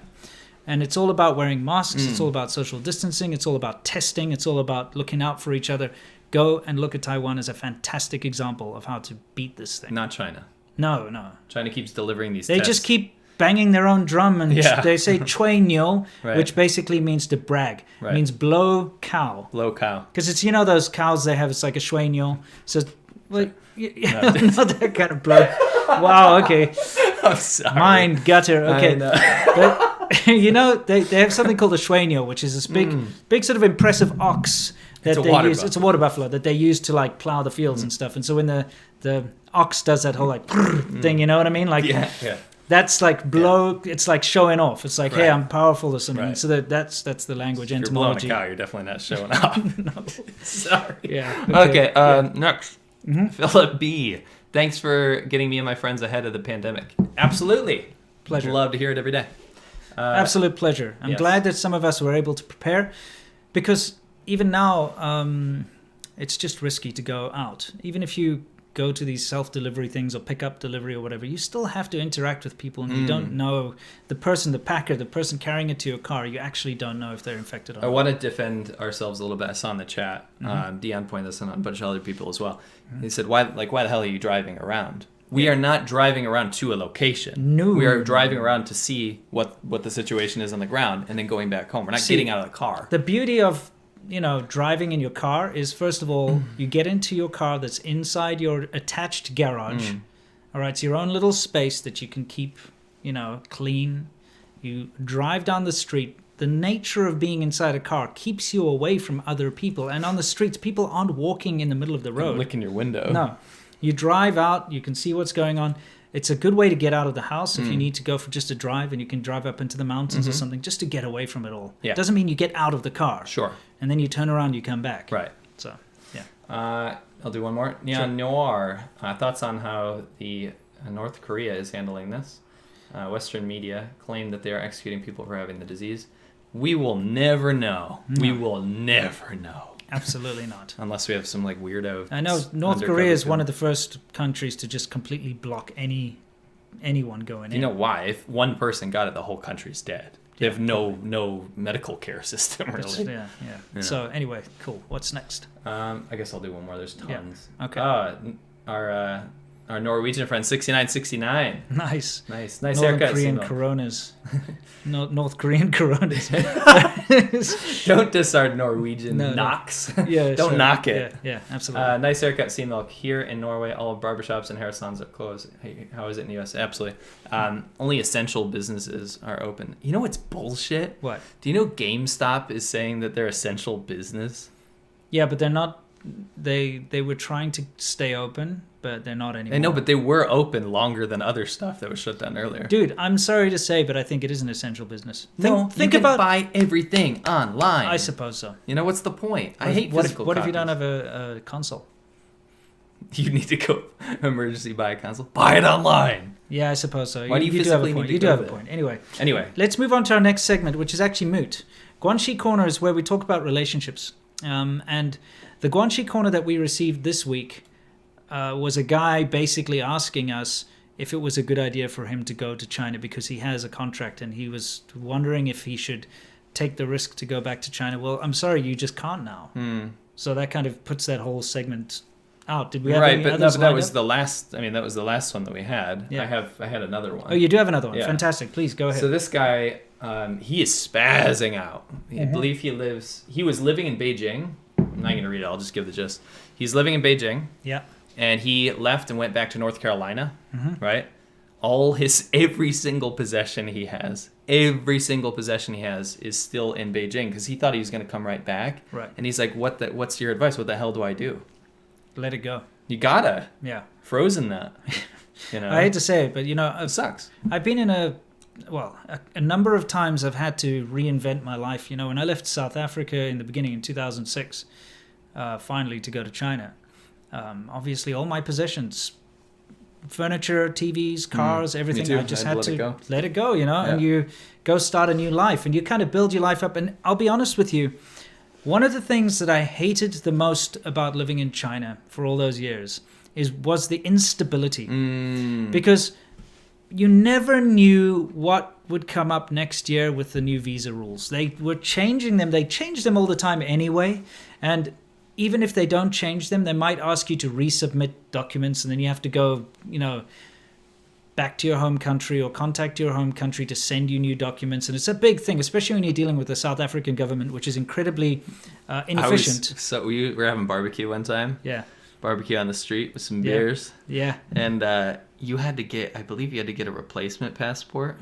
And it's all about wearing masks. It's all about social distancing. It's all about testing. It's all about looking out for each other. Go and look at Taiwan as a fantastic example of how to beat this thing. Not China. No. China keeps delivering these tests. They just keep banging their own drum, and they say chui niu, which basically means to brag. It means blow cow. Blow cow. Because it's, those cows they have, it's like a shui niu. So, not that kind of blow. Wow, okay. I'm sorry. Mind gutter. Okay. But, they have something called a shui niu, which is this big sort of impressive ox that they use. It's a water buffalo that they use to like plow the fields and stuff. And so when the ox does that whole like thing, you know what I mean? Like that's like blow. It's like showing off. It's like, hey, I'm powerful or something. So that's the language entomology. If you're blowing a cow, you're definitely not showing off. No. Sorry. Yeah. Okay. Next, Philip B. Thanks for getting me and my friends ahead of the pandemic. Absolutely. Pleasure. Love to hear it every day. Absolute pleasure. I'm glad that some of us were able to prepare, because even now, it's just risky to go out. Even if you go to these self-delivery things or pick up delivery or whatever, you still have to interact with people, and you don't know the person, the packer, the person carrying it to your car. You actually don't know if they're infected or not. I want to defend ourselves a little bit. I saw in the chat, Dion pointed this out, and a bunch of other people as well. He said, why the hell are you driving around? We are not driving around to a location. No. We are driving around to see what the situation is on the ground and then going back home. We're not getting out of the car. The beauty of driving in your car is, first of all, you get into your car that's inside your attached garage. All right, it's your own little space that you can keep, clean. You drive down the street. The nature of being inside a car keeps you away from other people. And on the streets, people aren't walking in the middle of the road. Licking your window. No. You drive out, you can see what's going on. It's a good way to get out of the house if you need to go for just a drive, and you can drive up into the mountains or something just to get away from it all. Yeah. It doesn't mean you get out of the car. Sure. And then you turn around, you come back. Right. So, yeah. I'll do one more. Neon Noir, thoughts on how the North Korea is handling this? Western media claim that they are executing people for having the disease. We will never know. No. We will never know. Absolutely not. Unless we have some weirdo. I know North Korea is one of the first countries to just completely block anyone going in. You know why? If one person got it, the whole country's dead. They have no medical care system, really. Yeah. So anyway, cool. What's next? I guessLl do one more. There's tons. Yeah. Okay. Our Norwegian friend 6969. Nice North haircut. Korean Coronas. North Korean Coronas. Don't diss our Norwegian knocks. Yeah, don't knock it. Yeah, absolutely. Nice haircut, sea milk. Here in Norway, all barbershops and hair salons are closed. Hey, how is it in the US? Absolutely. Only essential businesses are open. You know what's bullshit? What? Do you know GameStop is saying that they're essential business? Yeah, but they're not. They were trying to stay open, but they're not anymore. I know, but they were open longer than other stuff that was shut down earlier. Dude, I'm sorry to say, but I think it is an essential business. Think about buy everything online. I suppose so. You know, what's the point? I hate physical copies. What if you don't have a console? You need to go emergency buy a console. Buy it online. Yeah, I suppose so. Why do you physically need to You do have a point. Anyway, let's move on to our next segment, which is actually moot. Guanxi Corner is where we talk about relationships. And the Guanxi Corner that we received this week was a guy basically asking us if it was a good idea for him to go to China because he has a contract, and he was wondering if he should take the risk to go back to China. Well, I'm sorry, you just can't now. So that kind of puts that whole segment out. Did we have any others? That was the last. I mean, that was the last one that we had. Yeah. I had another one. Oh, you do have another one. Yeah. Fantastic. Please go ahead. So this guy, he is spazzing out. I believe he was living in Beijing. I'm not going to read it. I'll just give the gist. He's living in Beijing. Yeah. And he left and went back to North Carolina. Right. Every single possession he has is still in Beijing because he thought he was going to come right back. Right. And he's like, what's your advice? What the hell do I do? Let it go. You gotta. Yeah. Frozen that. I hate to say it, but it sucks. I've been in a number of times I've had to reinvent my life. When I left South Africa in the beginning in 2006, finally to go to China, obviously all my possessions, furniture, TVs, cars, everything, I just had to let it go, and you go start a new life and you kind of build your life up. And I'll be honest with you, one of the things that I hated the most about living in China for all those years was the instability. Because you never knew what would come up next year with the new visa rules. They were changing them. They change them all the time anyway. And even if they don't change them, they might ask you to resubmit documents, and then you have to go, back to your home country or contact your home country to send you new documents. And it's a big thing, especially when you're dealing with the South African government, which is incredibly inefficient. We were having barbecue one time. Yeah. Barbecue on the street with some beers. Yeah. And I believe you had to get a replacement passport.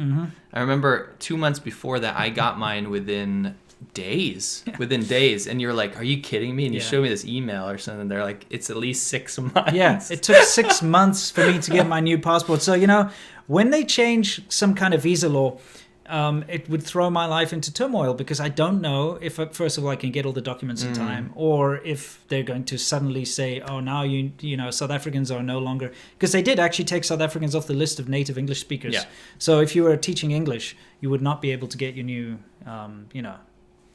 I remember 2 months before that, I got mine within days. And you're like, are you kidding me? And you showed me this email or something. They're like, it's at least 6 months. Yeah, it took 6 months for me to get my new passport. So, when they change some kind of visa law, it would throw my life into turmoil because I don't know if, first of all, I can get all the documents in time, or if they're going to suddenly say, oh, now South Africans are no longer, because they did actually take South Africans off the list of native English speakers. Yeah. So if you were teaching English, you would not be able to get your new,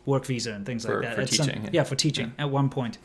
work visa and things like that. For teaching. For teaching at one point.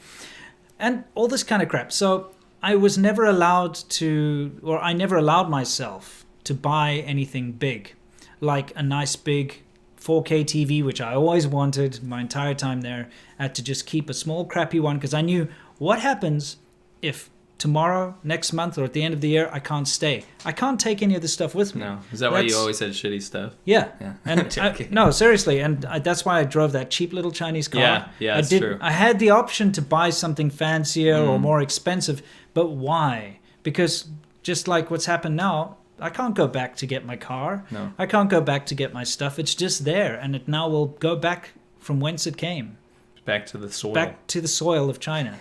And all this kind of crap. So I was never allowed to, or I never allowed myself to buy anything big, like a nice big 4K TV, which I always wanted my entire time there. I had to just keep a small crappy one because I knew what happens if tomorrow, next month, or at the end of the year, I can't stay. I can't take any of the stuff with me. No. Is that why you always had shitty stuff? Yeah. And no, seriously. And that's why I drove that cheap little Chinese car. Yeah, that's true. I had the option to buy something fancier or more expensive, but why? Because just like what's happened now, I can't go back to get my car. No. I can't go back to get my stuff. It's just there, and it now will go back from whence it came. Back to the soil. Back to the soil of China.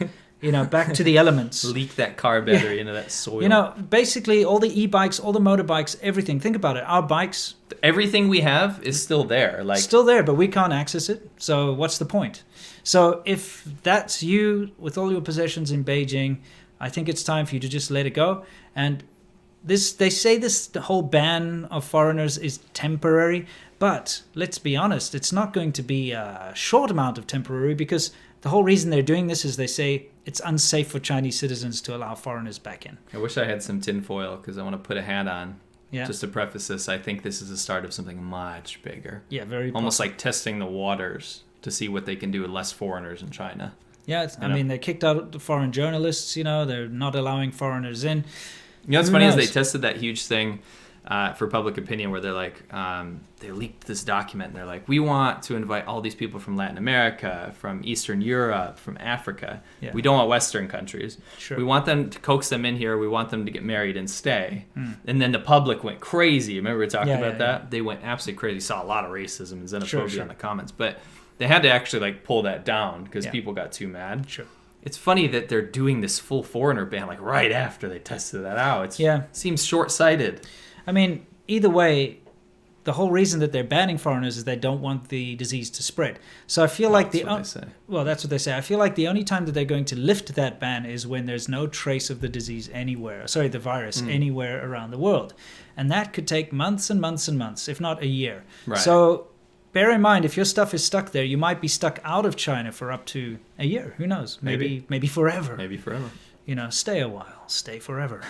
Back to the elements. Leak that car battery into that soil. Basically all the e-bikes, all the motorbikes, everything. Think about it. Our bikes. Everything we have is still there. Still there, but we can't access it. So what's the point? So if that's you with all your possessions in Beijing, I think it's time for you to just let it go. And they say the whole ban of foreigners is temporary. But let's be honest, it's not going to be a short amount of temporary because the whole reason they're doing this is they say it's unsafe for Chinese citizens to allow foreigners back in. I wish I had some tinfoil because I want to put a hat on. Yeah. Just to preface this, I think this is the start of something much bigger. Yeah, very almost like testing the waters to see what they can do with less foreigners in China. Yeah, I mean, they kicked out the foreign journalists, they're not allowing foreigners in. What's funny is they tested that huge thing for public opinion where they're like, they leaked this document and they're like, we want to invite all these people from Latin America, from Eastern Europe, from Africa. Yeah. We don't want Western countries. Sure. We want them to coax them in here. We want them to get married and stay. And then the public went crazy. Remember we talked about that? Yeah. They went absolutely crazy. Saw a lot of racism and xenophobia in the comments. But they had to actually pull that down because people got too mad. Sure. It's funny that they're doing this full foreigner ban right after they tested that out. It seems short-sighted. I mean, either way, the whole reason that they're banning foreigners is they don't want the disease to spread. So I feel like that's what they say. I feel like the only time that they're going to lift that ban is when there's no trace of the disease the virus anywhere around the world. And that could take months and months and months, if not a year. Right. So bear in mind, if your stuff is stuck there, you might be stuck out of China for up to a year. Who knows? Maybe forever. Maybe forever. Stay a while. Stay forever.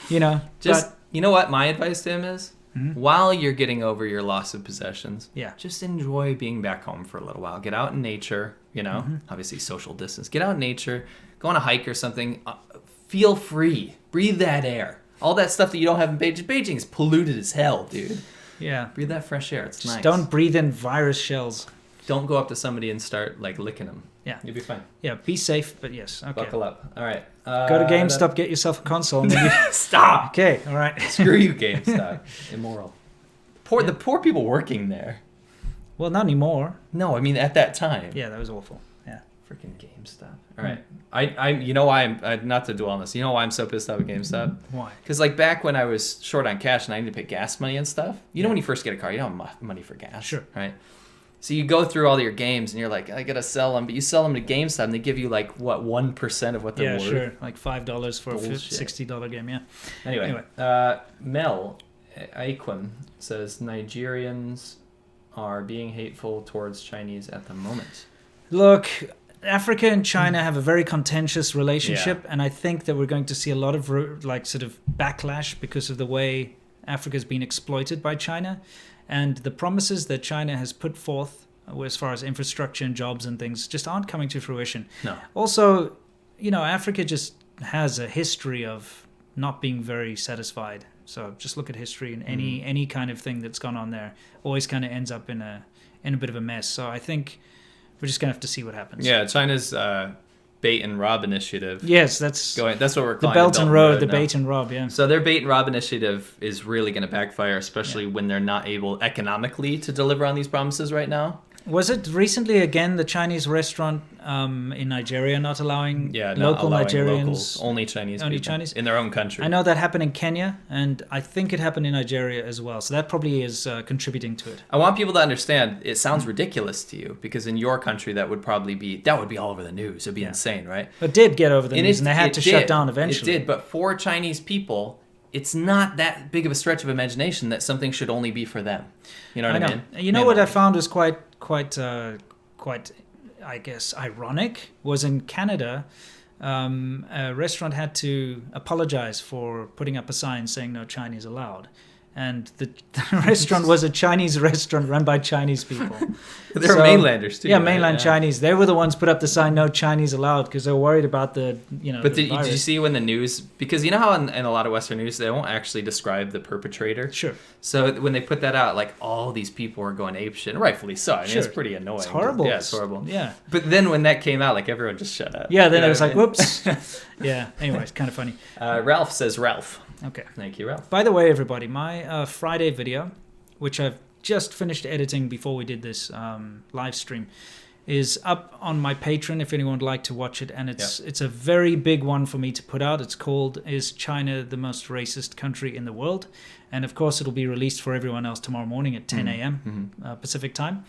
You know what my advice to him is? While you're getting over your loss of possessions, just enjoy being back home for a little while. Get out in nature, obviously social distance. Get out in nature, go on a hike or something. Feel free. Breathe that air. All that stuff that you don't have in Beijing. Beijing is polluted as hell, dude. Yeah. Breathe that fresh air. It's just nice. Don't breathe in virus shells. Don't go up to somebody and start licking them. Yeah. You'll be fine. Yeah, be safe, but yes. Okay. Buckle up. All right. Go to GameStop, get yourself a console. Maybe. Stop. Okay, all right. Screw you, GameStop. Immoral. The poor people working there. Well, not anymore. No, I mean at that time. Yeah, that was awful. Yeah. Freaking GameStop. All right. I you know why I'm not to dwell on this. You know why I'm so pissed off at GameStop? Why? Because back when I was short on cash and I needed to pay gas money and stuff. When you first get a car, you don't have money for gas. Sure. Right. So you go through all your games and you're like, I gotta sell them, but you sell them to GameStop and they give you 1% of what they're worth. Yeah, sure, $5 for a $60 game. Yeah. Anyway. Mel Aikwim says Nigerians are being hateful towards Chinese at the moment. Look, Africa and China have a very contentious relationship, and I think that we're going to see a lot of backlash because of the way Africa's been exploited by China. And the promises that China has put forth as far as infrastructure and jobs and things just aren't coming to fruition. No. Also, Africa just has a history of not being very satisfied. So just look at history and any kind of thing that's gone on there always kind of ends up in a bit of a mess. So I think we're just going to have to see what happens. Yeah, China's bait and rob initiative. Yes, that's what we're calling the Belt and Road, the bait and rob, yeah. So their bait and rob initiative is really going to backfire, especially when they're not able economically to deliver on these promises right now. Was it recently again the Chinese restaurant in Nigeria not allowing local Nigerians? Locals, only Chinese in their own country. I know that happened in Kenya, and I think it happened in Nigeria as well. So that probably is contributing to it. I want people to understand it sounds ridiculous to you because in your country that would be all over the news. It'd be insane, right? It did get over the news, and they had to shut down eventually. It did, but for Chinese people, it's not that big of a stretch of imagination that something should only be for them. You know what I mean? You know what I found was quite, I guess, ironic was in Canada. a restaurant had to apologize for putting up a sign saying no Chinese allowed. And the restaurant was a Chinese restaurant run by Chinese people. They were mainlanders too. Yeah, mainland Chinese. They were the ones put up the sign, no Chinese allowed, because they were worried about the, But did you see when the news, because you know how in a lot of Western news, they won't actually describe the perpetrator? Sure. So when they put that out, like all these people were going apeshit, and rightfully so. I mean, it's pretty annoying. It's horrible. Yeah, it's horrible. Yeah. But then when that came out, like everyone just shut up. Yeah, then it was like, whoops. Yeah, anyway, it's kind of funny. Ralph says Ralph. Okay. Thank you, Ralph. By the way, everybody, my Friday video, which I've just finished editing before we did this live stream, is up on my Patreon if anyone would like to watch it. And it's a very big one for me to put out. It's called Is China the Most Racist Country in the World? And of course, it'll be released for everyone else tomorrow morning at 10 a.m. Pacific time.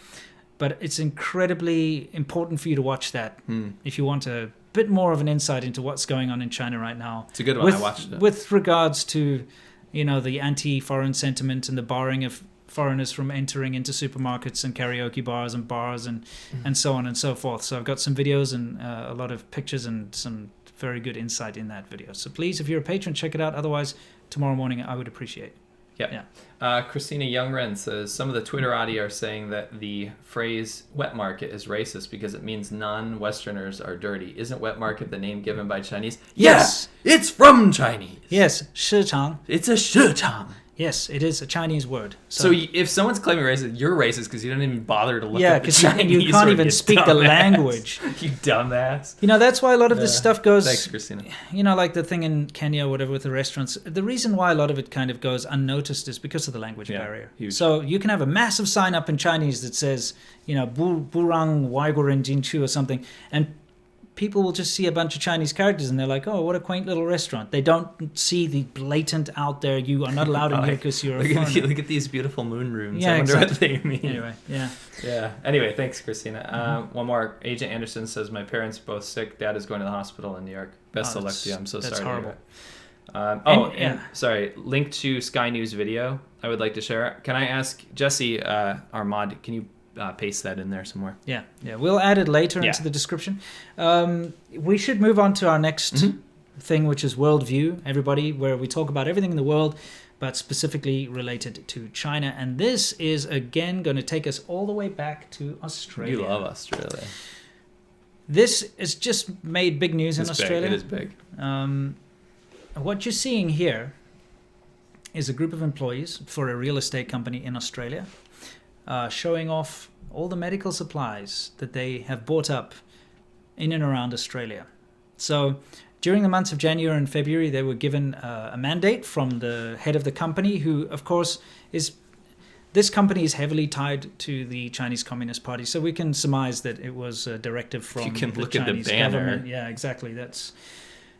But it's incredibly important for you to watch that if you want a bit more of an insight into what's going on in China right now. It's a good one. I watched it. With regards to, the anti-foreign sentiment and the barring of foreigners from entering into supermarkets and karaoke bars and and so on and so forth. So I've got some videos and a lot of pictures and some very good insight in that video. So please, if you're a patron, check it out. Otherwise, tomorrow morning, I would appreciate it. Yeah. Christina Youngren says, some of the Twitterati are saying that the phrase wet market is racist because it means non-Westerners are dirty. Isn't wet market the name given by Chinese? Yes! Yeah, it's from Chinese. Yes, 市场. It's a 市场. Yes, it is a Chinese word. So if someone's claiming racist, you're racist because you don't even bother to look at the Chinese. Yeah, because you can't even speak the language. You dumbass. That's why a lot of this stuff goes... Thanks, Christina. Like the thing in Kenya or whatever with the restaurants. The reason why a lot of it kind of goes unnoticed is because of the language barrier. Huge. So you can have a massive sign up in Chinese that says, Burang Waiguren Jinchu or something, and people will just see a bunch of Chinese characters and they're like, oh, what a quaint little restaurant. They don't see the blatant out there, you are not allowed in here because you're a foreigner. Look at these beautiful moon rooms. Yeah, I wonder what they mean. Anyway, yeah. Yeah. Anyway, thanks, Christina. One more. Agent Anderson says, my parents both sick. Dad is going to the hospital in New York. Best of luck to you. I'm so sorry. That's horrible. Sorry. Link to Sky News video I would like to share. Can I ask Jesse, our mod, can you paste that in there somewhere? Yeah. We'll add it later into the description. We should move on to our next thing, which is Worldview, everybody, where we talk about everything in the world, but specifically related to China. And this is, again, going to take us all the way back to Australia. You love Australia. This has just made big news in Australia. It is big. What you're seeing here is a group of employees for a real estate company in Australia showing off all the medical supplies that they have bought up in and around Australia. So during the months of January and February, they were given a mandate from the head of the company, who, of course, this company is heavily tied to the Chinese Communist Party. So we can surmise that it was a directive from the Chinese government. Yeah, exactly. That's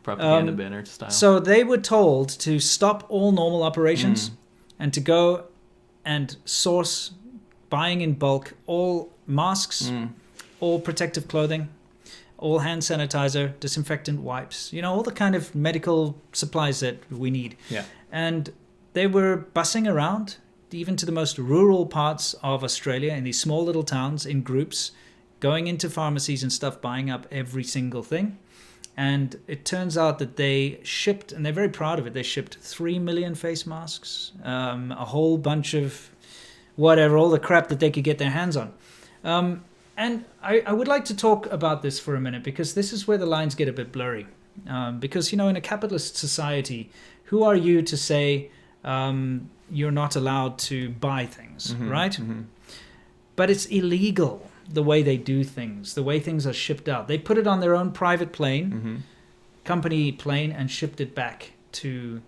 propaganda banner style. So they were told to stop all normal operations and to go and source, buying in bulk, all masks, all protective clothing, all hand sanitizer, disinfectant wipes, all the kind of medical supplies that we need. Yeah. And they were bussing around, even to the most rural parts of Australia, in these small little towns, in groups, going into pharmacies and stuff, buying up every single thing. And it turns out that they shipped, and they're very proud of it, they shipped 3 million face masks, a whole bunch of whatever, all the crap that they could get their hands on. And I would like to talk about this for a minute, because this is where the lines get a bit blurry. Because, in a capitalist society, who are you to say you're not allowed to buy things, right? Mm-hmm. But it's illegal, the way they do things, the way things are shipped out. They put it on their own private plane, company plane, and shipped it back to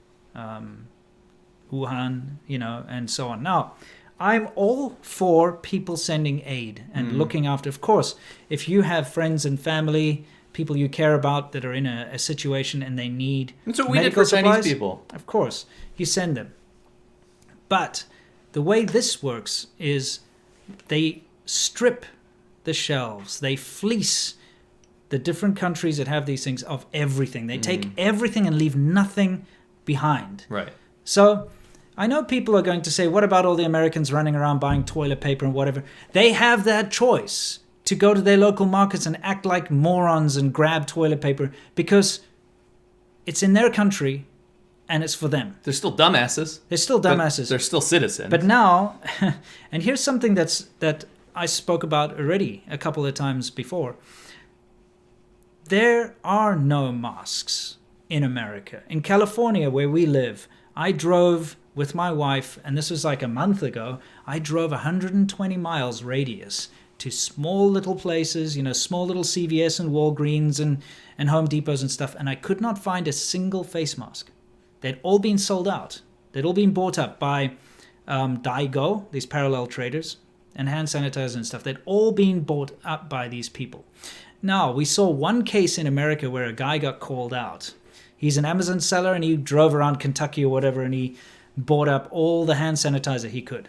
Wuhan, and so on. Now, I'm all for people sending aid and looking after. Of course, if you have friends and family, people you care about that are in a situation and they need That's what we did for supplies, Chinese people. Of course, you send them. But the way this works is they strip the shelves. They fleece the different countries that have these things of everything. They take everything and leave nothing behind. Right. So I know people are going to say, what about all the Americans running around buying toilet paper and whatever? They have that choice. to go to their local markets and act like morons and grab toilet paper because it's in their country and it's for them. They're still dumbasses. They're still dumbasses. They're still citizens. But now, and here's something that I spoke about already a couple of times before. There are no masks in America. In California, where we live, I drove with my wife, and this was like a month ago, I drove 120 miles radius to small little places, small little CVS and Walgreens and Home Depots and stuff, and I could not find a single face mask. They'd all been sold out. They'd all been bought up by Daigou, these parallel traders, and hand sanitizer and stuff. They'd all been bought up by these people. Now, we saw one case in America where a guy got called out. He's an Amazon seller, and he drove around Kentucky or whatever, and he bought up all the hand sanitizer he could.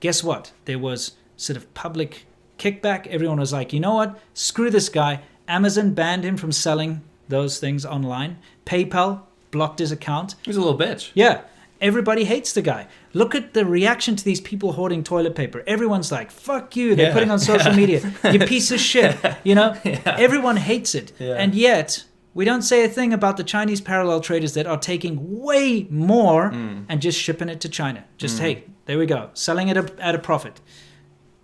Guess what? There was sort of public kickback. Everyone was like, you know what? Screw this guy. Amazon banned him from selling those things online. PayPal blocked his account. He's a little bitch. Yeah. Everybody hates the guy. Look at the reaction to these people hoarding toilet paper. Everyone's like, fuck you. They're putting on social media. You piece of shit. Everyone hates it. Yeah. And yet, we don't say a thing about the Chinese parallel traders that are taking way more and just shipping it to China. Hey, there we go. Selling it at a profit.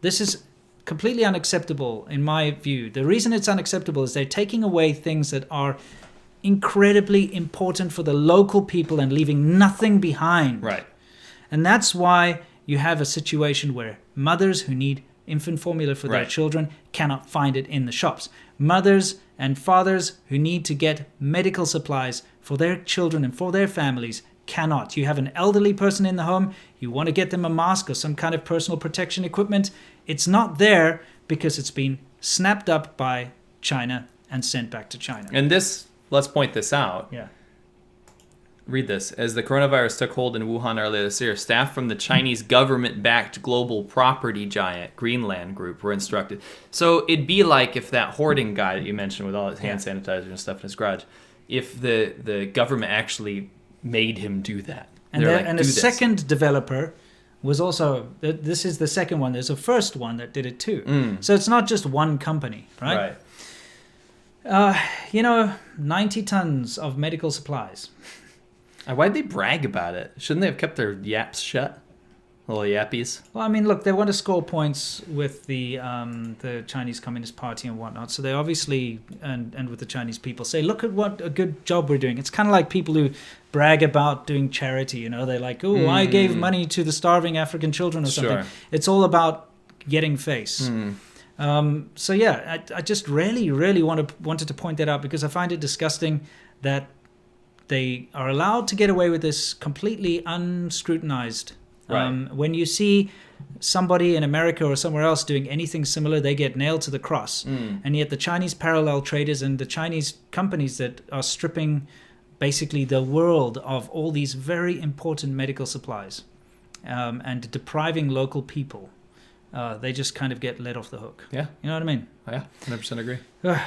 This is completely unacceptable in my view. The reason it's unacceptable is they're taking away things that are incredibly important for the local people and leaving nothing behind. Right. And that's why you have a situation where mothers who need infant formula for their children cannot find it in the shops. Mothers and fathers who need to get medical supplies for their children and for their families cannot. You have an elderly person in the home, you want to get them a mask or some kind of personal protection equipment. It's not there because it's been snapped up by China and sent back to China. And this, let's point this out. Yeah. Read this. As the coronavirus took hold in Wuhan earlier this year, staff from the Chinese government-backed global property giant Greenland Group were instructed. So it'd be like if that hoarding guy that you mentioned with all his hand sanitizer and stuff in his garage, if the government actually made him do that. And the second developer was also, this is the second one. There's a first one that did it too. So it's not just one company, right? 90 tons of medical supplies. Why'd they brag about it? Shouldn't they have kept their yaps shut? Little yappies. Well, I mean, look, they want to score points with the Chinese Communist Party and whatnot. So they obviously, and with the Chinese people, say, look at what a good job we're doing. It's kind of like people who brag about doing charity. They're like, oh, I gave money to the starving African children or something. Sure. It's all about getting face. So yeah, I just really wanted to point that out because I find it disgusting that they are allowed to get away with this completely unscrutinized. When you see somebody in America or somewhere else doing anything similar, they get nailed to the cross. And yet the Chinese parallel traders and the Chinese companies that are stripping basically the world of all these very important medical supplies and depriving local people, they just kind of get let off the hook. Yeah. You know what I mean? Oh, yeah, 100% agree.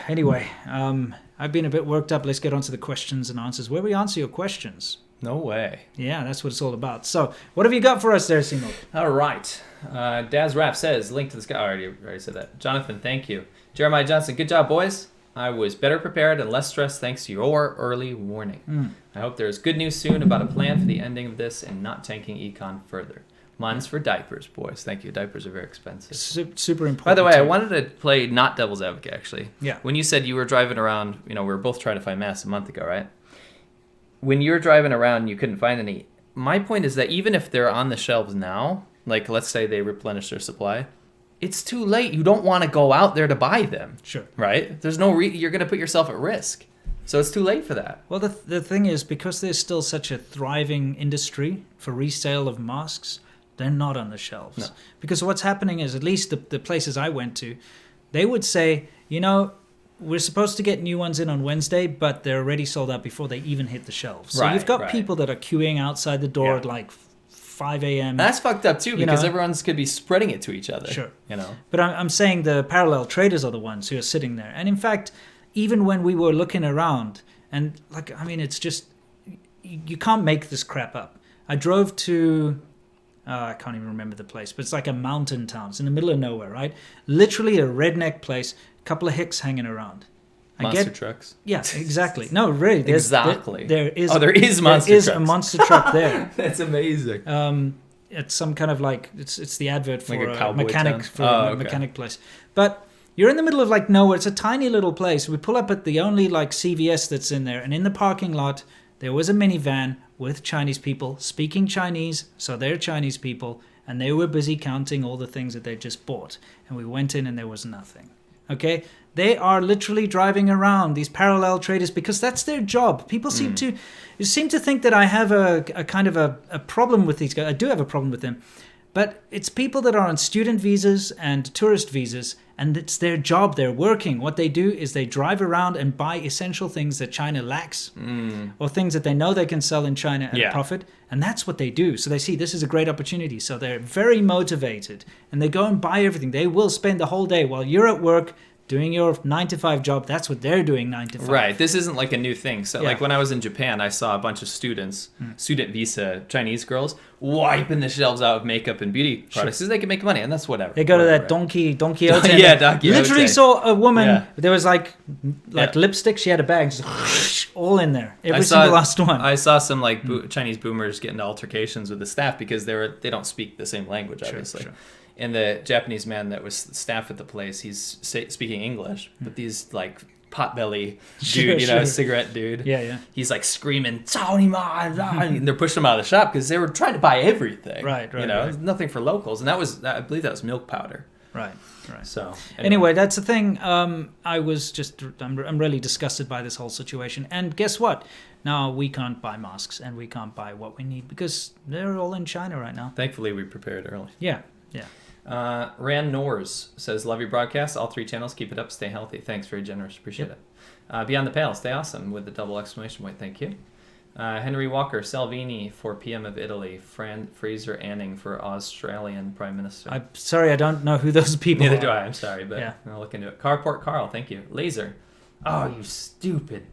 Anyway, I've been a bit worked up. Let's get on to the questions and answers, where we answer your questions. No way. Yeah, that's what it's all about. So, what have you got for us there, Simo? All right. Daz Raff says, link to the sky. I already said that. Jonathan, thank you. Jeremiah Johnson, good job, boys. I was better prepared and less stressed thanks to your early warning. I hope there is good news soon about a plan for the ending of this and not tanking econ further. Mine's for diapers, boys. Thank you. Diapers are very expensive. Super important. By the way, I wanted to play not devil's advocate, actually. Yeah. When you said you were driving around, we were both trying to find masks a month ago, right? When you're driving around and you couldn't find any, my point is that even if they're on the shelves now, like let's say they replenish their supply, it's too late. You don't want to go out there to buy them. Sure. Right? There's no you're going to put yourself at risk. So it's too late for that. Well, the thing is, because there's still such a thriving industry for resale of masks, they're not on the shelves. No. Because what's happening is, at least the places I went to, they would say, we're supposed to get new ones in on Wednesday, but they're already sold out before they even hit the shelves. So you've got people that are queuing outside the door at like 5 a.m. That's fucked up too, because everyone's could be spreading it to each other. Sure. But I'm saying the parallel traders are the ones who are sitting there. And in fact, even when we were looking around, and it's just, you can't make this crap up. I drove to I can't even remember the place, but it's like a mountain town. It's in the middle of nowhere, right? Literally a redneck place, a couple of hicks hanging around. Monster trucks. Yeah, exactly. No, really. Exactly. There is monster trucks. A monster truck there. That's amazing. It's some kind of like, it's the advert for like a mechanic place. But you're in the middle of like nowhere. It's a tiny little place. We pull up at the only like CVS that's in there. And in the parking lot, there was a minivan with Chinese people speaking Chinese. So they're Chinese people. And they were busy counting all the things that they just bought. And we went in and there was nothing. Okay? They are literally driving around, these parallel traders, because that's their job. People seem to think that I have a kind of a problem with these guys. I do have a problem with them. But it's people that are on student visas and tourist visas, and it's their job. They're working. What they do is they drive around and buy essential things that China lacks, or things that they know they can sell in China at a profit. And that's what they do. So they see this is a great opportunity. So they're very motivated, and they go and buy everything. They will spend the whole day while you're at work doing your 9-to-5 job. That's what they're doing 9-to-5. Right. This isn't like a new thing. So like when I was in Japan, I saw a bunch of students, student visa Chinese girls, wiping the shelves out of makeup and beauty products because they can make money, and that's whatever. They go to that Don Quixote. Yeah, Don Quixote. Literally saw a woman, there was like lipstick, she had a bag, just all in there. Every single last one. I saw some like Chinese boomers get into altercations with the staff because they don't speak the same language, obviously. Sure. And the Japanese man that was staff at the place, he's speaking English, but these like potbelly dude, cigarette dude. Yeah. He's like screaming, and they're pushing him out of the shop because they were trying to buy everything. Right. Nothing for locals, and I believe that was milk powder. Right. So anyway, that's the thing. I'm really disgusted by this whole situation. And guess what? Now we can't buy masks and we can't buy what we need because they're all in China right now. Thankfully, we prepared early. Yeah. Rand Nors says, love your broadcast. All 3 channels. Keep it up. Stay healthy. Thanks. Very generous. Appreciate it. Beyond the Pale. Stay awesome with the double exclamation point. Thank you. Henry Walker. Salvini for PM of Italy. Fraser Anning for Australian Prime Minister. I'm sorry. I don't know who those people are. Neither do I. I'm sorry, but I'll look into it. Carport Carl. Thank you. Laser. Oh, you stupid.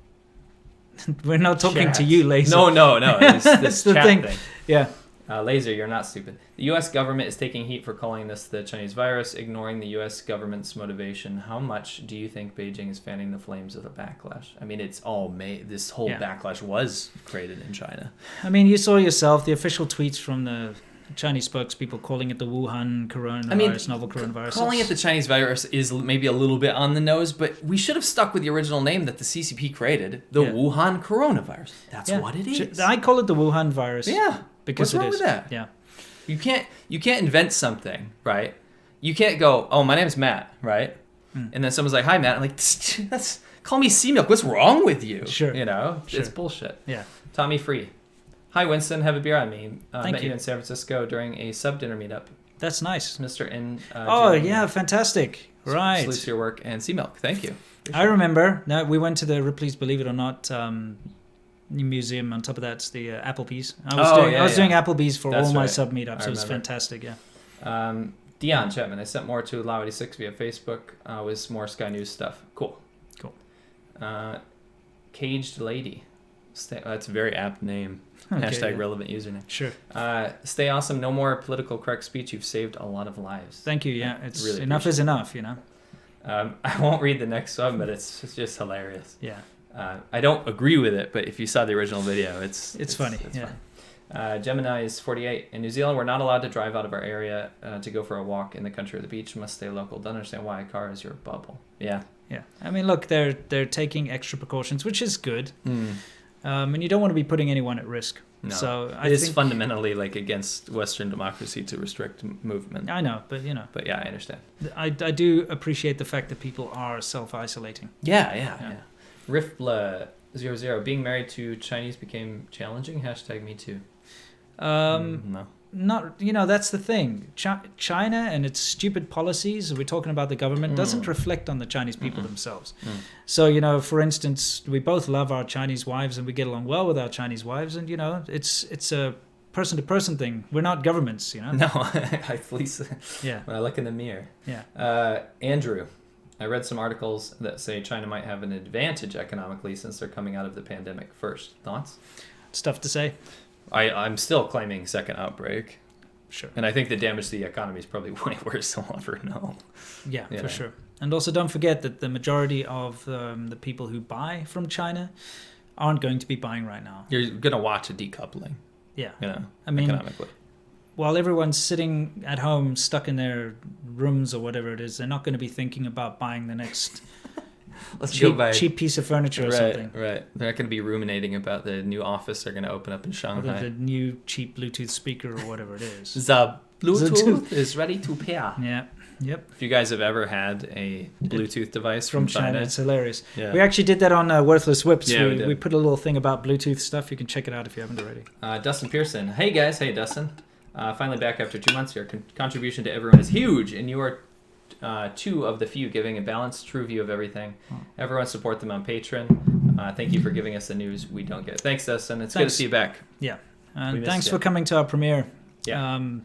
We're not talking to you, Laser. No. This the chat thing. Yeah. Laser, you're not stupid. The U.S. government is taking heat for calling this the Chinese virus, ignoring the U.S. government's motivation. How much do you think Beijing is fanning the flames of the backlash? I mean, it's all made. This whole backlash was created in China. I mean, you saw yourself the official tweets from the Chinese spokespeople calling it the Wuhan coronavirus, novel coronavirus. Calling it the Chinese virus is maybe a little bit on the nose, but we should have stuck with the original name that the CCP created, the Wuhan coronavirus. That's what it is. I call it the Wuhan virus. Yeah. Because what's wrong with that? Yeah. You can't invent something, right? You can't go, oh, my name's Matt, right? And then someone's like, hi, Matt. I'm like, call me C-Milk. What's wrong with you? Sure. It's bullshit. Yeah. Tommy Free. Hi, Winston. Have a beer on me. Thank met you in San Francisco during a sub-dinner meetup. That's nice. Mr. N. Fantastic. Right. Salutes to your work and C-Milk. Thank you. I remember. Now, we went to the Ripley's Believe It or Not museum. On top of that, the Applebee's. I was doing Applebee's for all my sub meetups. So it was fantastic. Yeah. Dion Chapman. I sent more to Lao 86 via Facebook with more Sky News stuff. Cool. Caged Lady. That's a very apt name. Hashtag relevant username. Sure. Stay awesome. No more political correct speech. You've saved a lot of lives. Thank you. Yeah, it's really enough is enough. I won't read the next one, but it's just hilarious. Yeah. I don't agree with it, but if you saw the original video, it's funny. It's funny. Gemini is 48. In New Zealand, we're not allowed to drive out of our area to go for a walk in the country or the beach. Must stay local. Don't understand why a car is your bubble. Yeah. Yeah. I mean, look, they're taking extra precautions, which is good. And you don't want to be putting anyone at risk. No. So it is fundamentally against Western democracy to restrict movement. I know, but But yeah, I understand. I do appreciate the fact that people are self-isolating. Yeah. Riftbla00, being married to Chinese became challenging? Hashtag me too. No. Not, that's the thing. China and its stupid policies, we're talking about the government, doesn't reflect on the Chinese people themselves. So, for instance, we both love our Chinese wives and we get along well with our Chinese wives. And, it's a person-to-person thing. We're not governments, No, I fleece when I look in the mirror. Yeah. Andrew. I read some articles that say China might have an advantage economically since they're coming out of the pandemic first. Thoughts? Stuff to say. I'm still claiming second outbreak. Sure. And I think the damage to the economy is probably way worse than we'll ever know. Yeah, for sure. And also don't forget that the majority of the people who buy from China aren't going to be buying right now. You're going to watch a decoupling. Yeah. I mean, economically. While everyone's sitting at home stuck in their rooms or whatever it is, they're not going to be thinking about buying the next cheap piece of furniture or something. Right. They're not going to be ruminating about the new office they're going to open up in Shanghai. Or the new cheap Bluetooth speaker or whatever it is. The Bluetooth is ready to pair. Yeah. Yep. If you guys have ever had a Bluetooth device from China, it's hilarious. Yeah. We actually did that on Worthless Whips. Yeah, we put a little thing about Bluetooth stuff. You can check it out if you haven't already. Dustin Pearson. Hey guys. Hey Dustin. Finally back after 2 months. Your contribution to everyone is huge, and you are two of the few giving a balanced, true view of everything. Everyone support them on Patreon. Thank you for giving us the news we don't get. Thanks, Dustin. It's good to see you back. Yeah. And thanks for coming to our premiere. Yeah.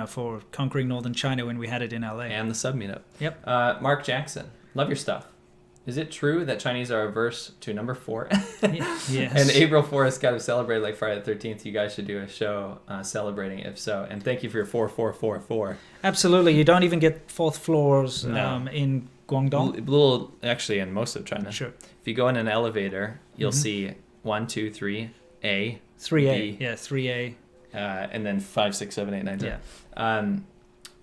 For Conquering Northern China when we had it in LA. And the sub meetup. Yep. Mark Jackson. Love your stuff. Is it true that Chinese are averse to number 4? Yes. And April 4th is kind of celebrated like Friday the 13th. You guys should do a show celebrating it, if so. And thank you for your 4444. Absolutely. You don't even get fourth floors in Guangdong. Actually, in most of China. Sure. If you go in an elevator, you'll see 1, 2, 3, A. 3A. B, 3A. And then 5, 6, 7, 8, 9, 10. Yeah.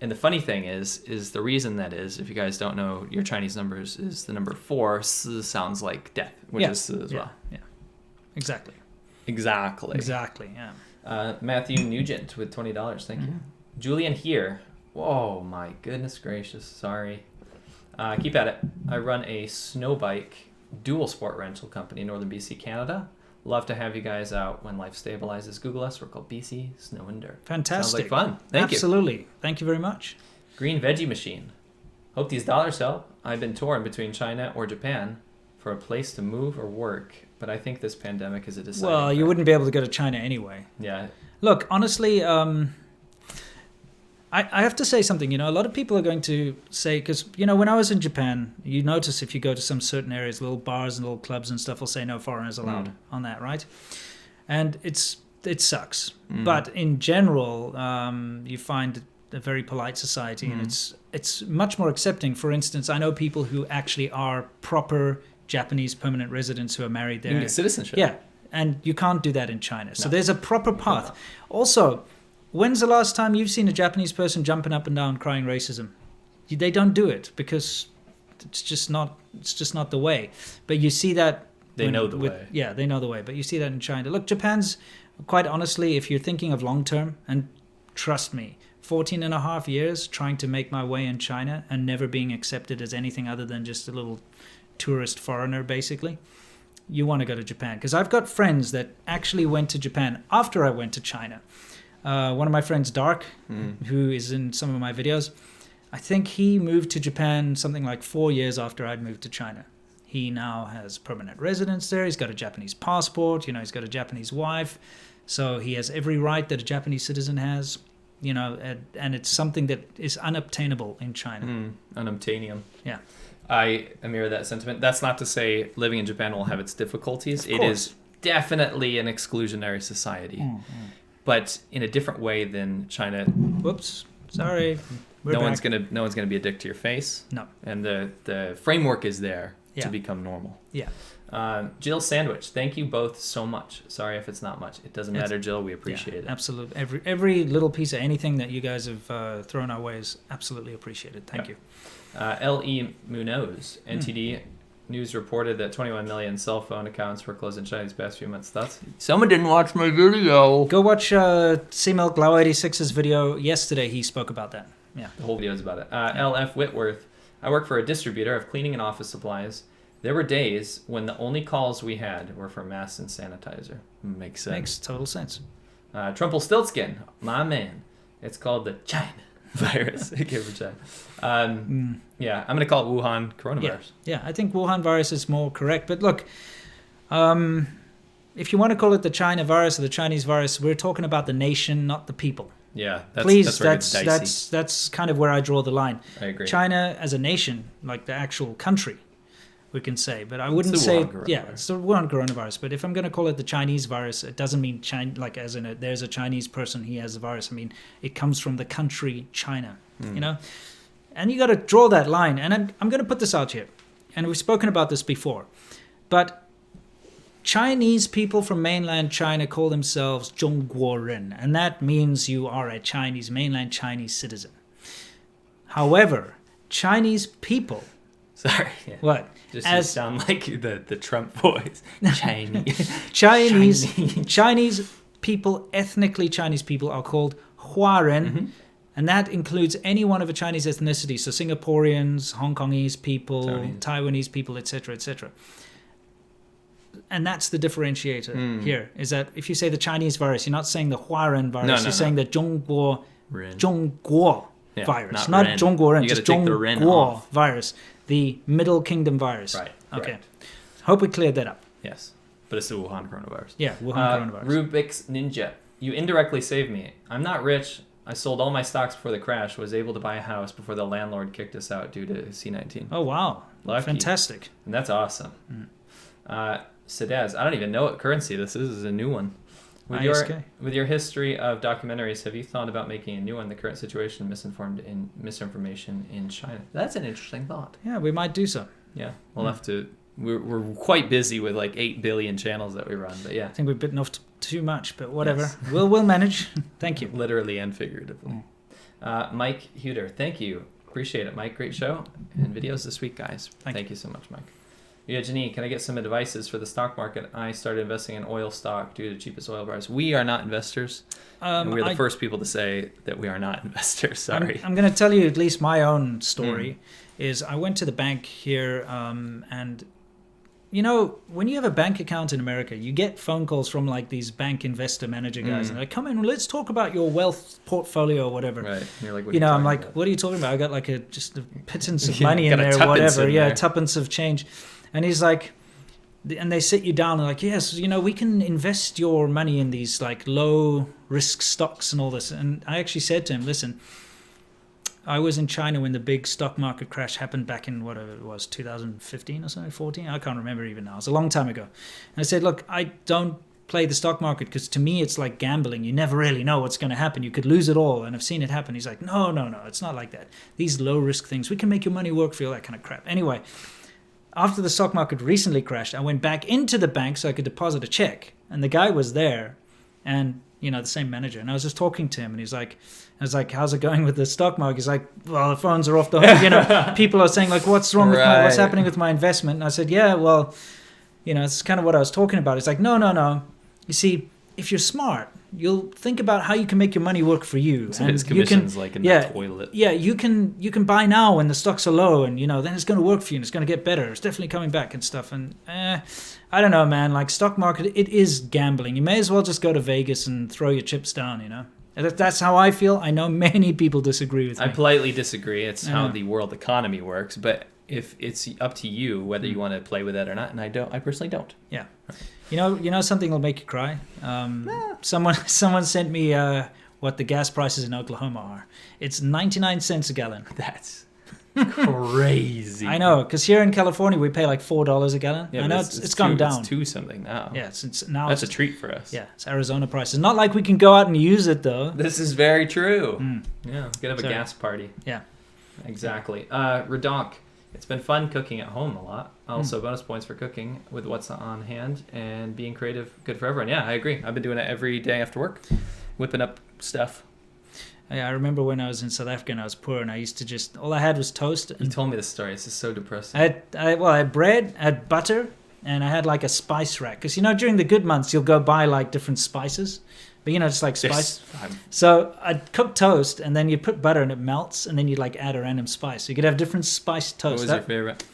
And the funny thing is the reason that is, if you guys don't know your Chinese numbers, is the number 4 sounds like death, which is as well. Yeah. Exactly. Yeah. Matthew Nugent with $20. Thank you. Julian here. Whoa, my goodness gracious. Sorry. Keep at it. I run a snow bike dual sport rental company in Northern BC, Canada. Love to have you guys out when life stabilizes. Google us. We're called BC Snow and Dirt. Fantastic. Sounds like fun. Thank you. Absolutely. Thank you very much. Green Veggie Machine. Hope these dollars help. I've been torn between China or Japan for a place to move or work, but I think this pandemic is a deciding factor. You wouldn't be able to go to China anyway. Yeah. Look, honestly, I have to say something. A lot of people are going to say, because, when I was in Japan, you notice if you go to some certain areas, little bars and little clubs and stuff will say no foreigners allowed on that, right? And it sucks. But in general, you find a very polite society, and it's much more accepting. For instance, I know people who actually are proper Japanese permanent residents who are married there. You can get citizenship. Yeah, and you can't do that in China. So there's a proper path. Also, when's the last time you've seen a Japanese person jumping up and down crying racism? They don't do it because it's just not the way. But you see that they know the way. Yeah, they know the way. But you see that in China. Look, Japan's, quite honestly, if you're thinking of long term, and trust me, 14 and a half years trying to make my way in China and never being accepted as anything other than just a little tourist foreigner, basically. You want to go to Japan. Because I've got friends that actually went to Japan after I went to China. One of my friends, Dark, who is in some of my videos, I think he moved to Japan something like 4 years after I'd moved to China. He now has permanent residence there. He's got a Japanese passport. He's got a Japanese wife. So he has every right that a Japanese citizen has, and it's something that is unobtainable in China. Unobtainium. Yeah. I mirror that sentiment. That's not to say living in Japan will have its difficulties. It is definitely an exclusionary society. But in a different way than China. Whoops, sorry. No one's gonna be a dick to your face. No. And the framework is there to become normal. Yeah. Jill Sandwich, thank you both so much. Sorry if it's not much. It doesn't matter, Jill. We appreciate it. Absolutely. Every little piece of anything that you guys have thrown our way is absolutely appreciated. Thank you. L.E. Munoz, NTD News reported that 21 million cell phone accounts were closed in China these past few months. Thoughts? Someone didn't watch my video. Go watch C-Milk Lau 86's video yesterday. He spoke about that. Yeah. The whole video is about it. L.F. Whitworth, I work for a distributor of cleaning and office supplies. There were days when the only calls we had were for masks and sanitizer. Makes sense. Makes total sense. Trumpelstiltskin, my man. It's called the China virus. Okay, for China. Yeah, I'm going to call it Wuhan coronavirus. Yeah, I think Wuhan virus is more correct. But look, if you want to call it the China virus or the Chinese virus, we're talking about the nation, not the people. Yeah, that's kind of where I draw the line. I agree. China as a nation, like the actual country, we can say. But I wouldn't say, it's the Wuhan coronavirus. But if I'm going to call it the Chinese virus, it doesn't mean China, like as in there's a Chinese person, he has the virus. I mean, it comes from the country China, you know? And you got to draw that line. And I'm going to put this out here. And we've spoken about this before. But Chinese people from mainland China call themselves 中国人. And that means you are a mainland Chinese citizen. However, Chinese people... Sorry. Yeah. What? Just you sound like the Trump voice. Chinese people, ethnically Chinese people, are called Huaren, and that includes any one of a Chinese ethnicity. So Singaporeans, Hong Kongese people, Taiwanese people, etc., etc. And that's the differentiator here, is that if you say the Chinese virus, you're not saying the Huaren virus, you're saying the 中国 virus, not 中国人, just 中国 virus. The Middle Kingdom virus. Right. Okay. Hope we cleared that up. Yes. But it's the Wuhan coronavirus. Yeah, Wuhan coronavirus. Rubik's Ninja. You indirectly saved me. I'm not rich. I sold all my stocks before the crash. Was able to buy a house before the landlord kicked us out due to C-19. Oh, wow. Lucky. Fantastic. And that's awesome. Sadaz, I don't even know what currency this is. This is a new one. With your history of documentaries, have you thought about making a new one? The current situation, misinformation in China. That's an interesting thought. Yeah, we might do so. Yeah, we'll have to. We're quite busy with like 8 billion channels that we run, but yeah. I think we've bitten off too much, but whatever. Yes. We'll manage. Thank you. Literally and figuratively. Mike Huter, thank you. Appreciate it, Mike. Great show and videos this week, guys. Thank you so much, Mike. Yeah, Janine, can I get some advices for the stock market? I started investing in oil stock due to cheapest oil price. We are not investors. And we're the first people to say that we are not investors. Sorry. I'm going to tell you at least my own story. Is I went to the bank here and, you know, when you have a bank account in America, you get phone calls from like these bank investor manager guys. And they're like, come in, let's talk about your wealth portfolio or whatever. Right. And you're like, I'm like, what are you talking about? I got like just a pittance of money in there or whatever. Tuppence of change. And he's like, and they sit you down and like, yes, you know, we can invest your money in these like low risk stocks and all this. And I actually said to him, listen, I was in China when the big stock market crash happened back in whatever it was, 2015 or something, 14. I can't remember even now. It was a long time ago. And I said, look, I don't play the stock market because to me it's like gambling. You never really know what's going to happen. You could lose it all. And I've seen it happen. He's like, no, it's not like that. These low risk things, we can make your money work for you, all that kind of crap. Anyway, after the stock market recently crashed, I went back into the bank so I could deposit a check. And the guy was there and, you know, the same manager. And I was just talking to him and I was like, how's it going with the stock market? He's like, well, the phones are off the hook. You know, people are saying like, what's wrong with what's happening with my investment? And I said, yeah, well, you know, it's kind of what I was talking about. It's like, no. You see, if you're smart, you'll think about how you can make your money work for you. So his commission's like in the toilet. Yeah, you can buy now when the stocks are low, and you know then it's going to work for you and it's going to get better. It's definitely coming back and stuff. And I don't know, man. Like stock market, it is gambling. You may as well just go to Vegas and throw your chips down. You know, that's how I feel. I know many people disagree with me. I politely disagree. It's how the world economy works, but if it's up to you whether you want to play with that or not, and I personally don't. Yeah. You know something will make you cry. Someone sent me what the gas prices in Oklahoma are. It's 99 cents a gallon. That's crazy. I know, because here in California we pay like $4 a gallon. Yeah, I know it's gone down. It's 2 something now. Yeah, it's now. That's a treat for us. Yeah, it's Arizona prices. Not like we can go out and use it though. This is very true. Yeah, let's have a gas party. Yeah, exactly. Redonk. It's been fun cooking at home a lot. Also, bonus points for cooking with what's on hand and being creative. Good for everyone. Yeah, I agree. I've been doing it every day after work, whipping up stuff. Yeah, I remember when I was in South Africa and I was poor and I used to just, all I had was toast. You told me this story. This is so depressing. I had bread, I had butter, and I had like a spice rack. Because, you know, during the good months, you'll go buy like different spices. But, you know, just like spice. Yes. So I'd cook toast, and then you'd put butter, and it melts, and then you'd like add a random spice. So you could have different spiced toast. What was your favorite?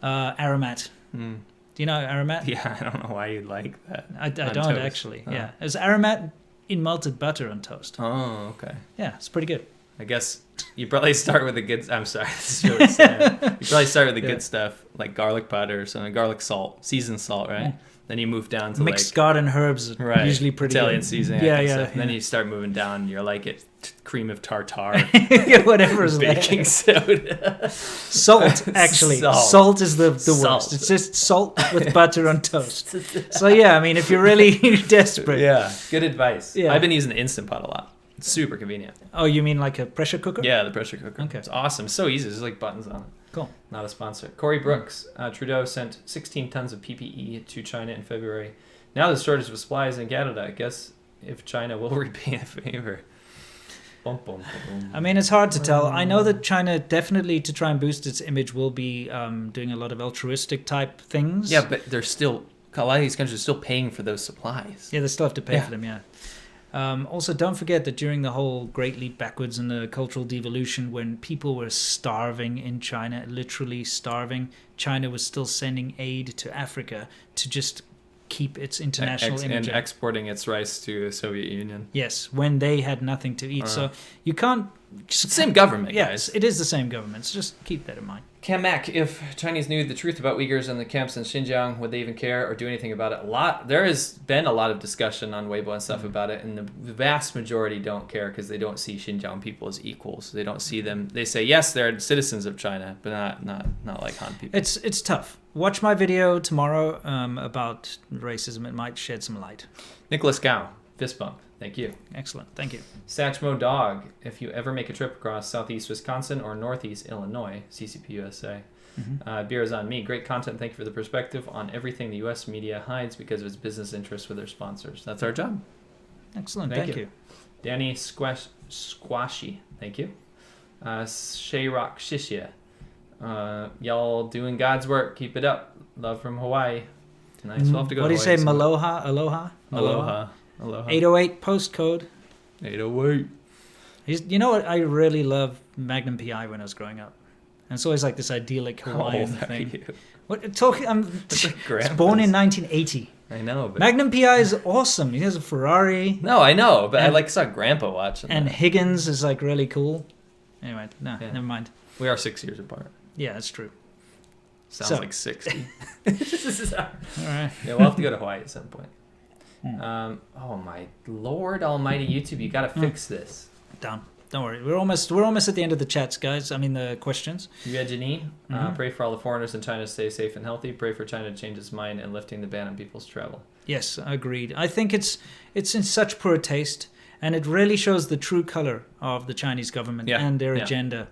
Aromat. Do you know Aromat? Yeah, I don't know why you'd like that. I don't toast. Actually. Oh. Yeah, it was Aromat in melted butter on toast. Oh, okay. Yeah, it's pretty good. I guess you probably start with the good. I'm sorry, this is really sad. You probably start with the good stuff, like garlic powder or something, garlic salt, seasoned salt, right? Then you move down to mixed garden herbs, usually pretty Italian good. seasoning. Yeah. And then you start moving down. You're like at cream of tartar, whatever's baking soda, salt. Actually, salt is the worst. It's just salt with butter on toast. So yeah, I mean, if you're really desperate, good advice. Yeah, I've been using the Instant Pot a lot. It's super convenient. Oh, you mean like a pressure cooker? Yeah, the pressure cooker. Okay, it's awesome. So easy. There's like buttons on it. Cool. Not a sponsor. Corey Brooks. Trudeau sent 16 tons of PPE to China in February. Now the shortage of supplies in Canada. I guess if China will repay a favor. Boom, boom, boom. I mean, it's hard to tell. I know that China definitely, to try and boost its image, will be doing a lot of altruistic type things. Yeah, but they're still, a lot of these countries are still paying for those supplies. Yeah, they still have to pay for them, yeah. Also, don't forget that during the whole Great Leap Backwards and the cultural devolution, when people were starving in China, literally starving, China was still sending aid to Africa to just keep its international image. And exporting its rice to the Soviet Union. Yes, when they had nothing to eat. So you can't... Same government, yes, it is the same government. So just keep that in mind. Cam Mack, if Chinese knew the truth about Uyghurs and the camps in Xinjiang, would they even care or do anything about it? There has been a lot of discussion on Weibo and stuff about it, and the vast majority don't care because they don't see Xinjiang people as equals. They don't see them. They say yes, they're citizens of China, but not like Han people. It's tough. Watch my video tomorrow about racism. It might shed some light. Nicholas Gao, fist bump. Thank you. Excellent. Thank you. Satchmo Dog, if you ever make a trip across southeast Wisconsin or northeast Illinois, CCP USA, beer is on me. Great content. Thank you for the perspective on everything the U.S. media hides because of its business interests with their sponsors. That's our job. Excellent. Thank you. Danny Squashy. Thank you. Shayrock Shishia. Y'all doing God's work. Keep it up. Love from Hawaii. Nice. We'll have to go what to do you Hawaii say? Aloha? Aloha. 808 postcode. 808. You know what? I really loved Magnum PI when I was growing up. And it's always like this idyllic Hawaiian thing. What talking? It's born in 1980. I know. But Magnum PI is awesome. He has a Ferrari. No, I know, but I saw Grandpa watching. And that. Higgins is like really cool. Anyway, never mind. We are 6 years apart. Yeah, that's true. Sounds like 60. All right. Yeah, we'll have to go to Hawaii at some point. Oh my Lord Almighty, YouTube! You gotta fix this. Down. Don't worry. We're almost at the end of the chats, guys. I mean the questions. Yeah, Janine. Pray for all the foreigners in China to stay safe and healthy. Pray for China to change its mind and lifting the ban on people's travel. Yes, agreed. I think it's in such poor taste, and it really shows the true color of the Chinese government and their agenda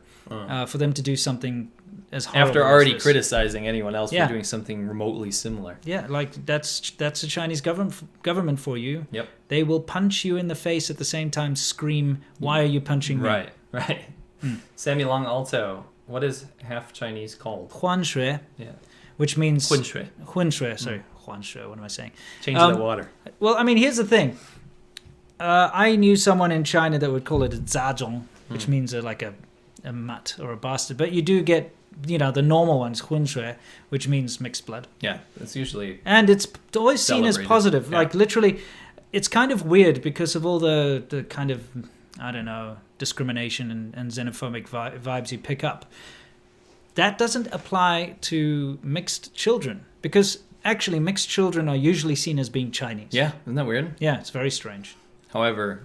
for them to do something as horrible after already as this. Criticizing anyone else for doing something remotely similar. Yeah, like that's the Chinese government for you. Yep. They will punch you in the face at the same time scream, "Why are you punching me?" Right. Sammy Long Alto. What is half Chinese called? Huanshui. Yeah. Which means Huanshui. Sorry, Huanshui. What am I saying? Change the water. Well, I mean, here's the thing. I knew someone in China that would call it a zazhong, which means like a mutt or a bastard. But you do get, the normal ones, hunshui, which means mixed blood. Yeah, it's usually... And it's always seen as positive. Yeah. Like, literally, it's kind of weird because of all the kind of, I don't know, discrimination and xenophobic vibes you pick up. That doesn't apply to mixed children because actually mixed children are usually seen as being Chinese. Yeah, isn't that weird? Yeah, it's very strange. However,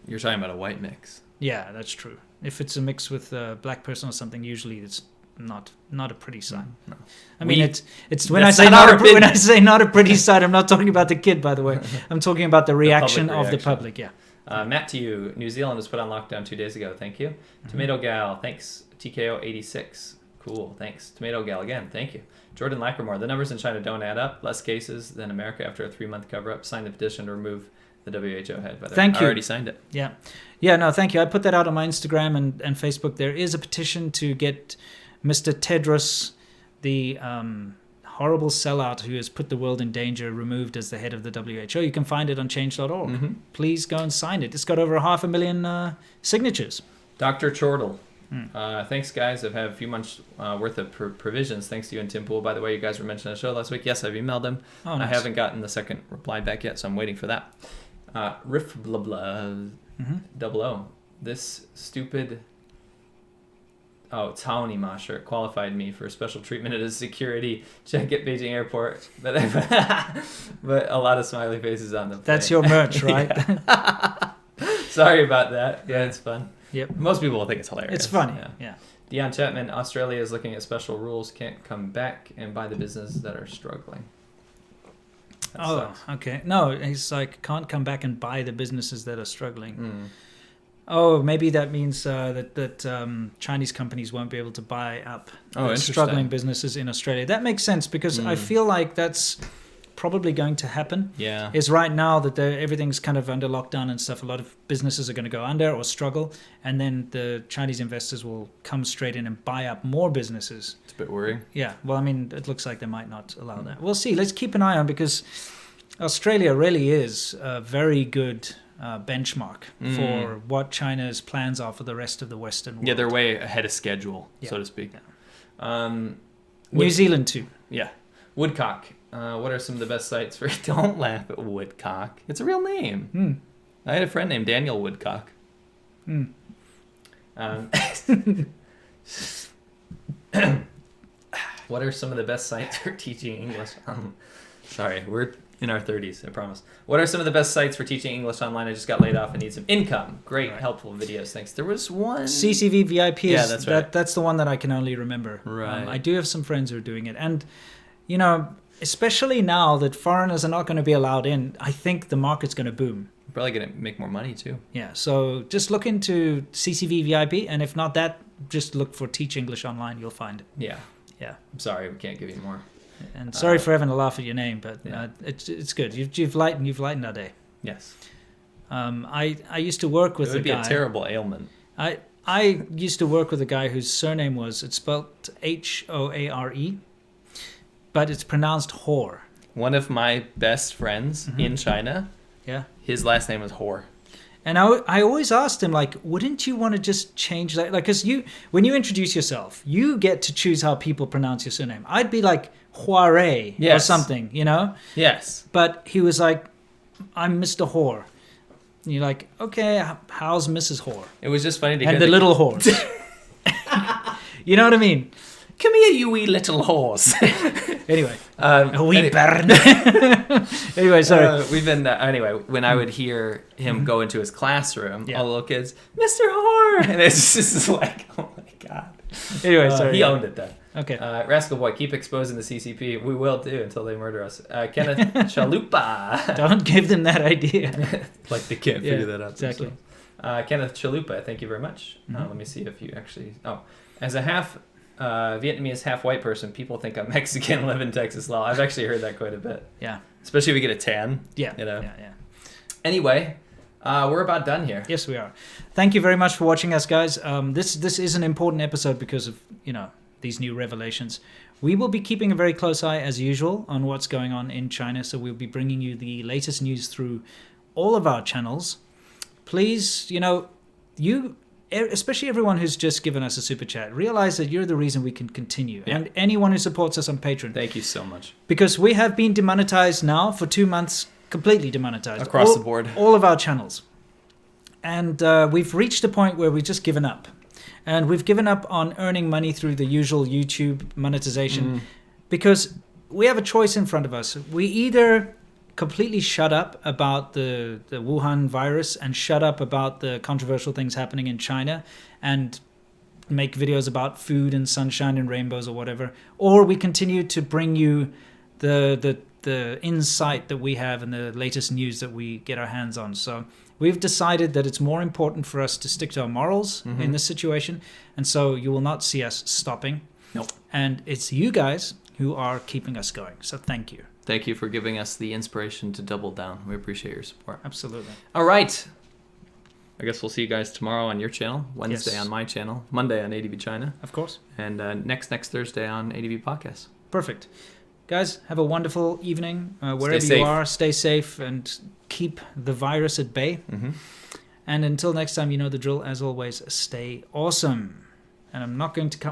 you're talking about a white mix. Yeah, that's true. If it's a mix with a black person or something, usually it's not a pretty sight. No. I mean, it's when I say not a pretty sight, I'm not talking about the kid, by the way. I'm talking about the reaction of the public. Yeah. Matt to you. New Zealand was put on lockdown 2 days ago. Thank you. Tomato Gal. Thanks. TKO 86. Cool. Thanks. Tomato Gal again. Thank you. Jordan Lacrimore. The numbers in China don't add up. Less cases than America after a 3-month cover-up. Signed the petition to remove the WHO head. Thank you. I already signed it. Yeah. Yeah, no, thank you. I put that out on my Instagram and Facebook. There is a petition to get Mr. Tedros, the horrible sellout who has put the world in danger, removed as the head of the WHO. You can find it on change.org. Mm-hmm. Please go and sign it. It's got over 500,000 signatures. Dr. Chortle. Thanks, guys. I've had a few months worth of provisions. Thanks to you and Tim Pool. By the way, you guys were mentioning the show last week. Yes, I've emailed them. Oh, nice. I haven't gotten the second reply back yet, so I'm waiting for that. Riff blah blah 00. This stupid. Taoni Masher qualified me for special treatment at a security check at Beijing airport. But a lot of smiley faces on the plane. That's your merch, right? Sorry about that. Yeah, it's fun. Yep. Most people will think it's hilarious. It's funny. Yeah. Dion Chapman, Australia is looking at special rules, can't come back and buy the businesses that are struggling. That sucks. Okay. No, he's like, can't come back and buy the businesses that are struggling. Oh, maybe that means that Chinese companies won't be able to buy up struggling businesses in Australia. That makes sense because I feel like that's probably going to happen. Yeah. Is right now that everything's kind of under lockdown and stuff. A lot of businesses are going to go under or struggle, and then the Chinese investors will come straight in and buy up more businesses. It's a bit worrying. Yeah. Well, I mean, it looks like they might not allow that. We'll see. Let's keep an eye on, because Australia really is a very good benchmark for what China's plans are for the rest of the Western world. Yeah, they're way ahead of schedule, so to speak. Yeah. New Zealand too. Yeah. Woodcock. What are some of the best sites for... Don't laugh at Woodcock. It's a real name. I had a friend named Daniel Woodcock. What are some of the best sites for teaching English? Sorry, we're in our 30s, I promise. What are some of the best sites for teaching English online? I just got laid off and need some income. Great, helpful videos. Thanks. There was one... CCV VIP is... Yeah, that's right. That's the one that I can only remember. Right. I do have some friends who are doing it. And, you know, especially now that foreigners are not going to be allowed in, I think the market's going to boom. Probably going to make more money, too. Yeah, so just look into CCV VIP, and if not that, just look for Teach English Online. You'll find it. Yeah. Yeah. I'm sorry, we can't give you more. And sorry for having to laugh at your name, but it's good. You've lightened our day. Yes. I used to work with a guy. It would be a terrible ailment. I used to work with a guy whose surname it's spelled Hoare, but it's pronounced Hor. One of my best friends in China, his last name was Hor. And I always asked him, like, wouldn't you want to just change that? Like, because when you introduce yourself, you get to choose how people pronounce your surname. I'd be like Huare or something, you know? Yes. But he was like, I'm Mr. Hor. And you're like, okay, how's Mrs. Hor? It was just funny to hear. And the little horse. You know what I mean? Come here, you wee little horse. Anyway, a wee bird. Anyway, sorry. We've been anyway. When I would hear him go into his classroom, all the little kids, Mr. Hor, and it's just like, oh my god. Anyway, sorry. He owned it then. Okay. Rascal Boy, keep exposing the CCP. We will do until they murder us. Kenneth Chalupa. Don't give them that idea. Like they can't figure that out. Exactly. Kenneth Chalupa, thank you very much. Let me see if you actually. As a half Vietnamese, half white person, people think I'm Mexican, live in Texas. Law. I've actually heard that quite a bit. Yeah. Especially if we get a tan. Yeah. You know. Yeah. Anyway, we're about done here. Yes, we are. Thank you very much for watching us, guys. This is an important episode because of these new revelations. We will be keeping a very close eye, as usual, on what's going on in China. So we'll be bringing you the latest news through all of our channels. Please, you, especially everyone who's just given us a super chat, realize that you're the reason we can continue. Yeah. And anyone who supports us on Patreon. Thank you so much. Because we have been demonetized now for 2 months, completely demonetized. Across the board. All of our channels. And we've reached a point where we've just given up. And we've given up on earning money through the usual YouTube monetization because we have a choice in front of us. We either completely shut up about the Wuhan virus and shut up about the controversial things happening in China and make videos about food and sunshine and rainbows or whatever, or we continue to bring you the insight that we have and the latest news that we get our hands on. So we've decided that it's more important for us to stick to our morals in this situation, and so you will not see us stopping. Nope. And it's you guys who are keeping us going. So thank you. Thank you for giving us the inspiration to double down. We appreciate your support. Absolutely. All right. I guess we'll see you guys tomorrow on your channel, Wednesday on my channel, Monday on ADVChina. Of course. And next Thursday on ADV Podcast. Perfect. Guys, have a wonderful evening. Wherever you are, stay safe and keep the virus at bay. And until next time, you know the drill. As always, stay awesome. And I'm not going to cut my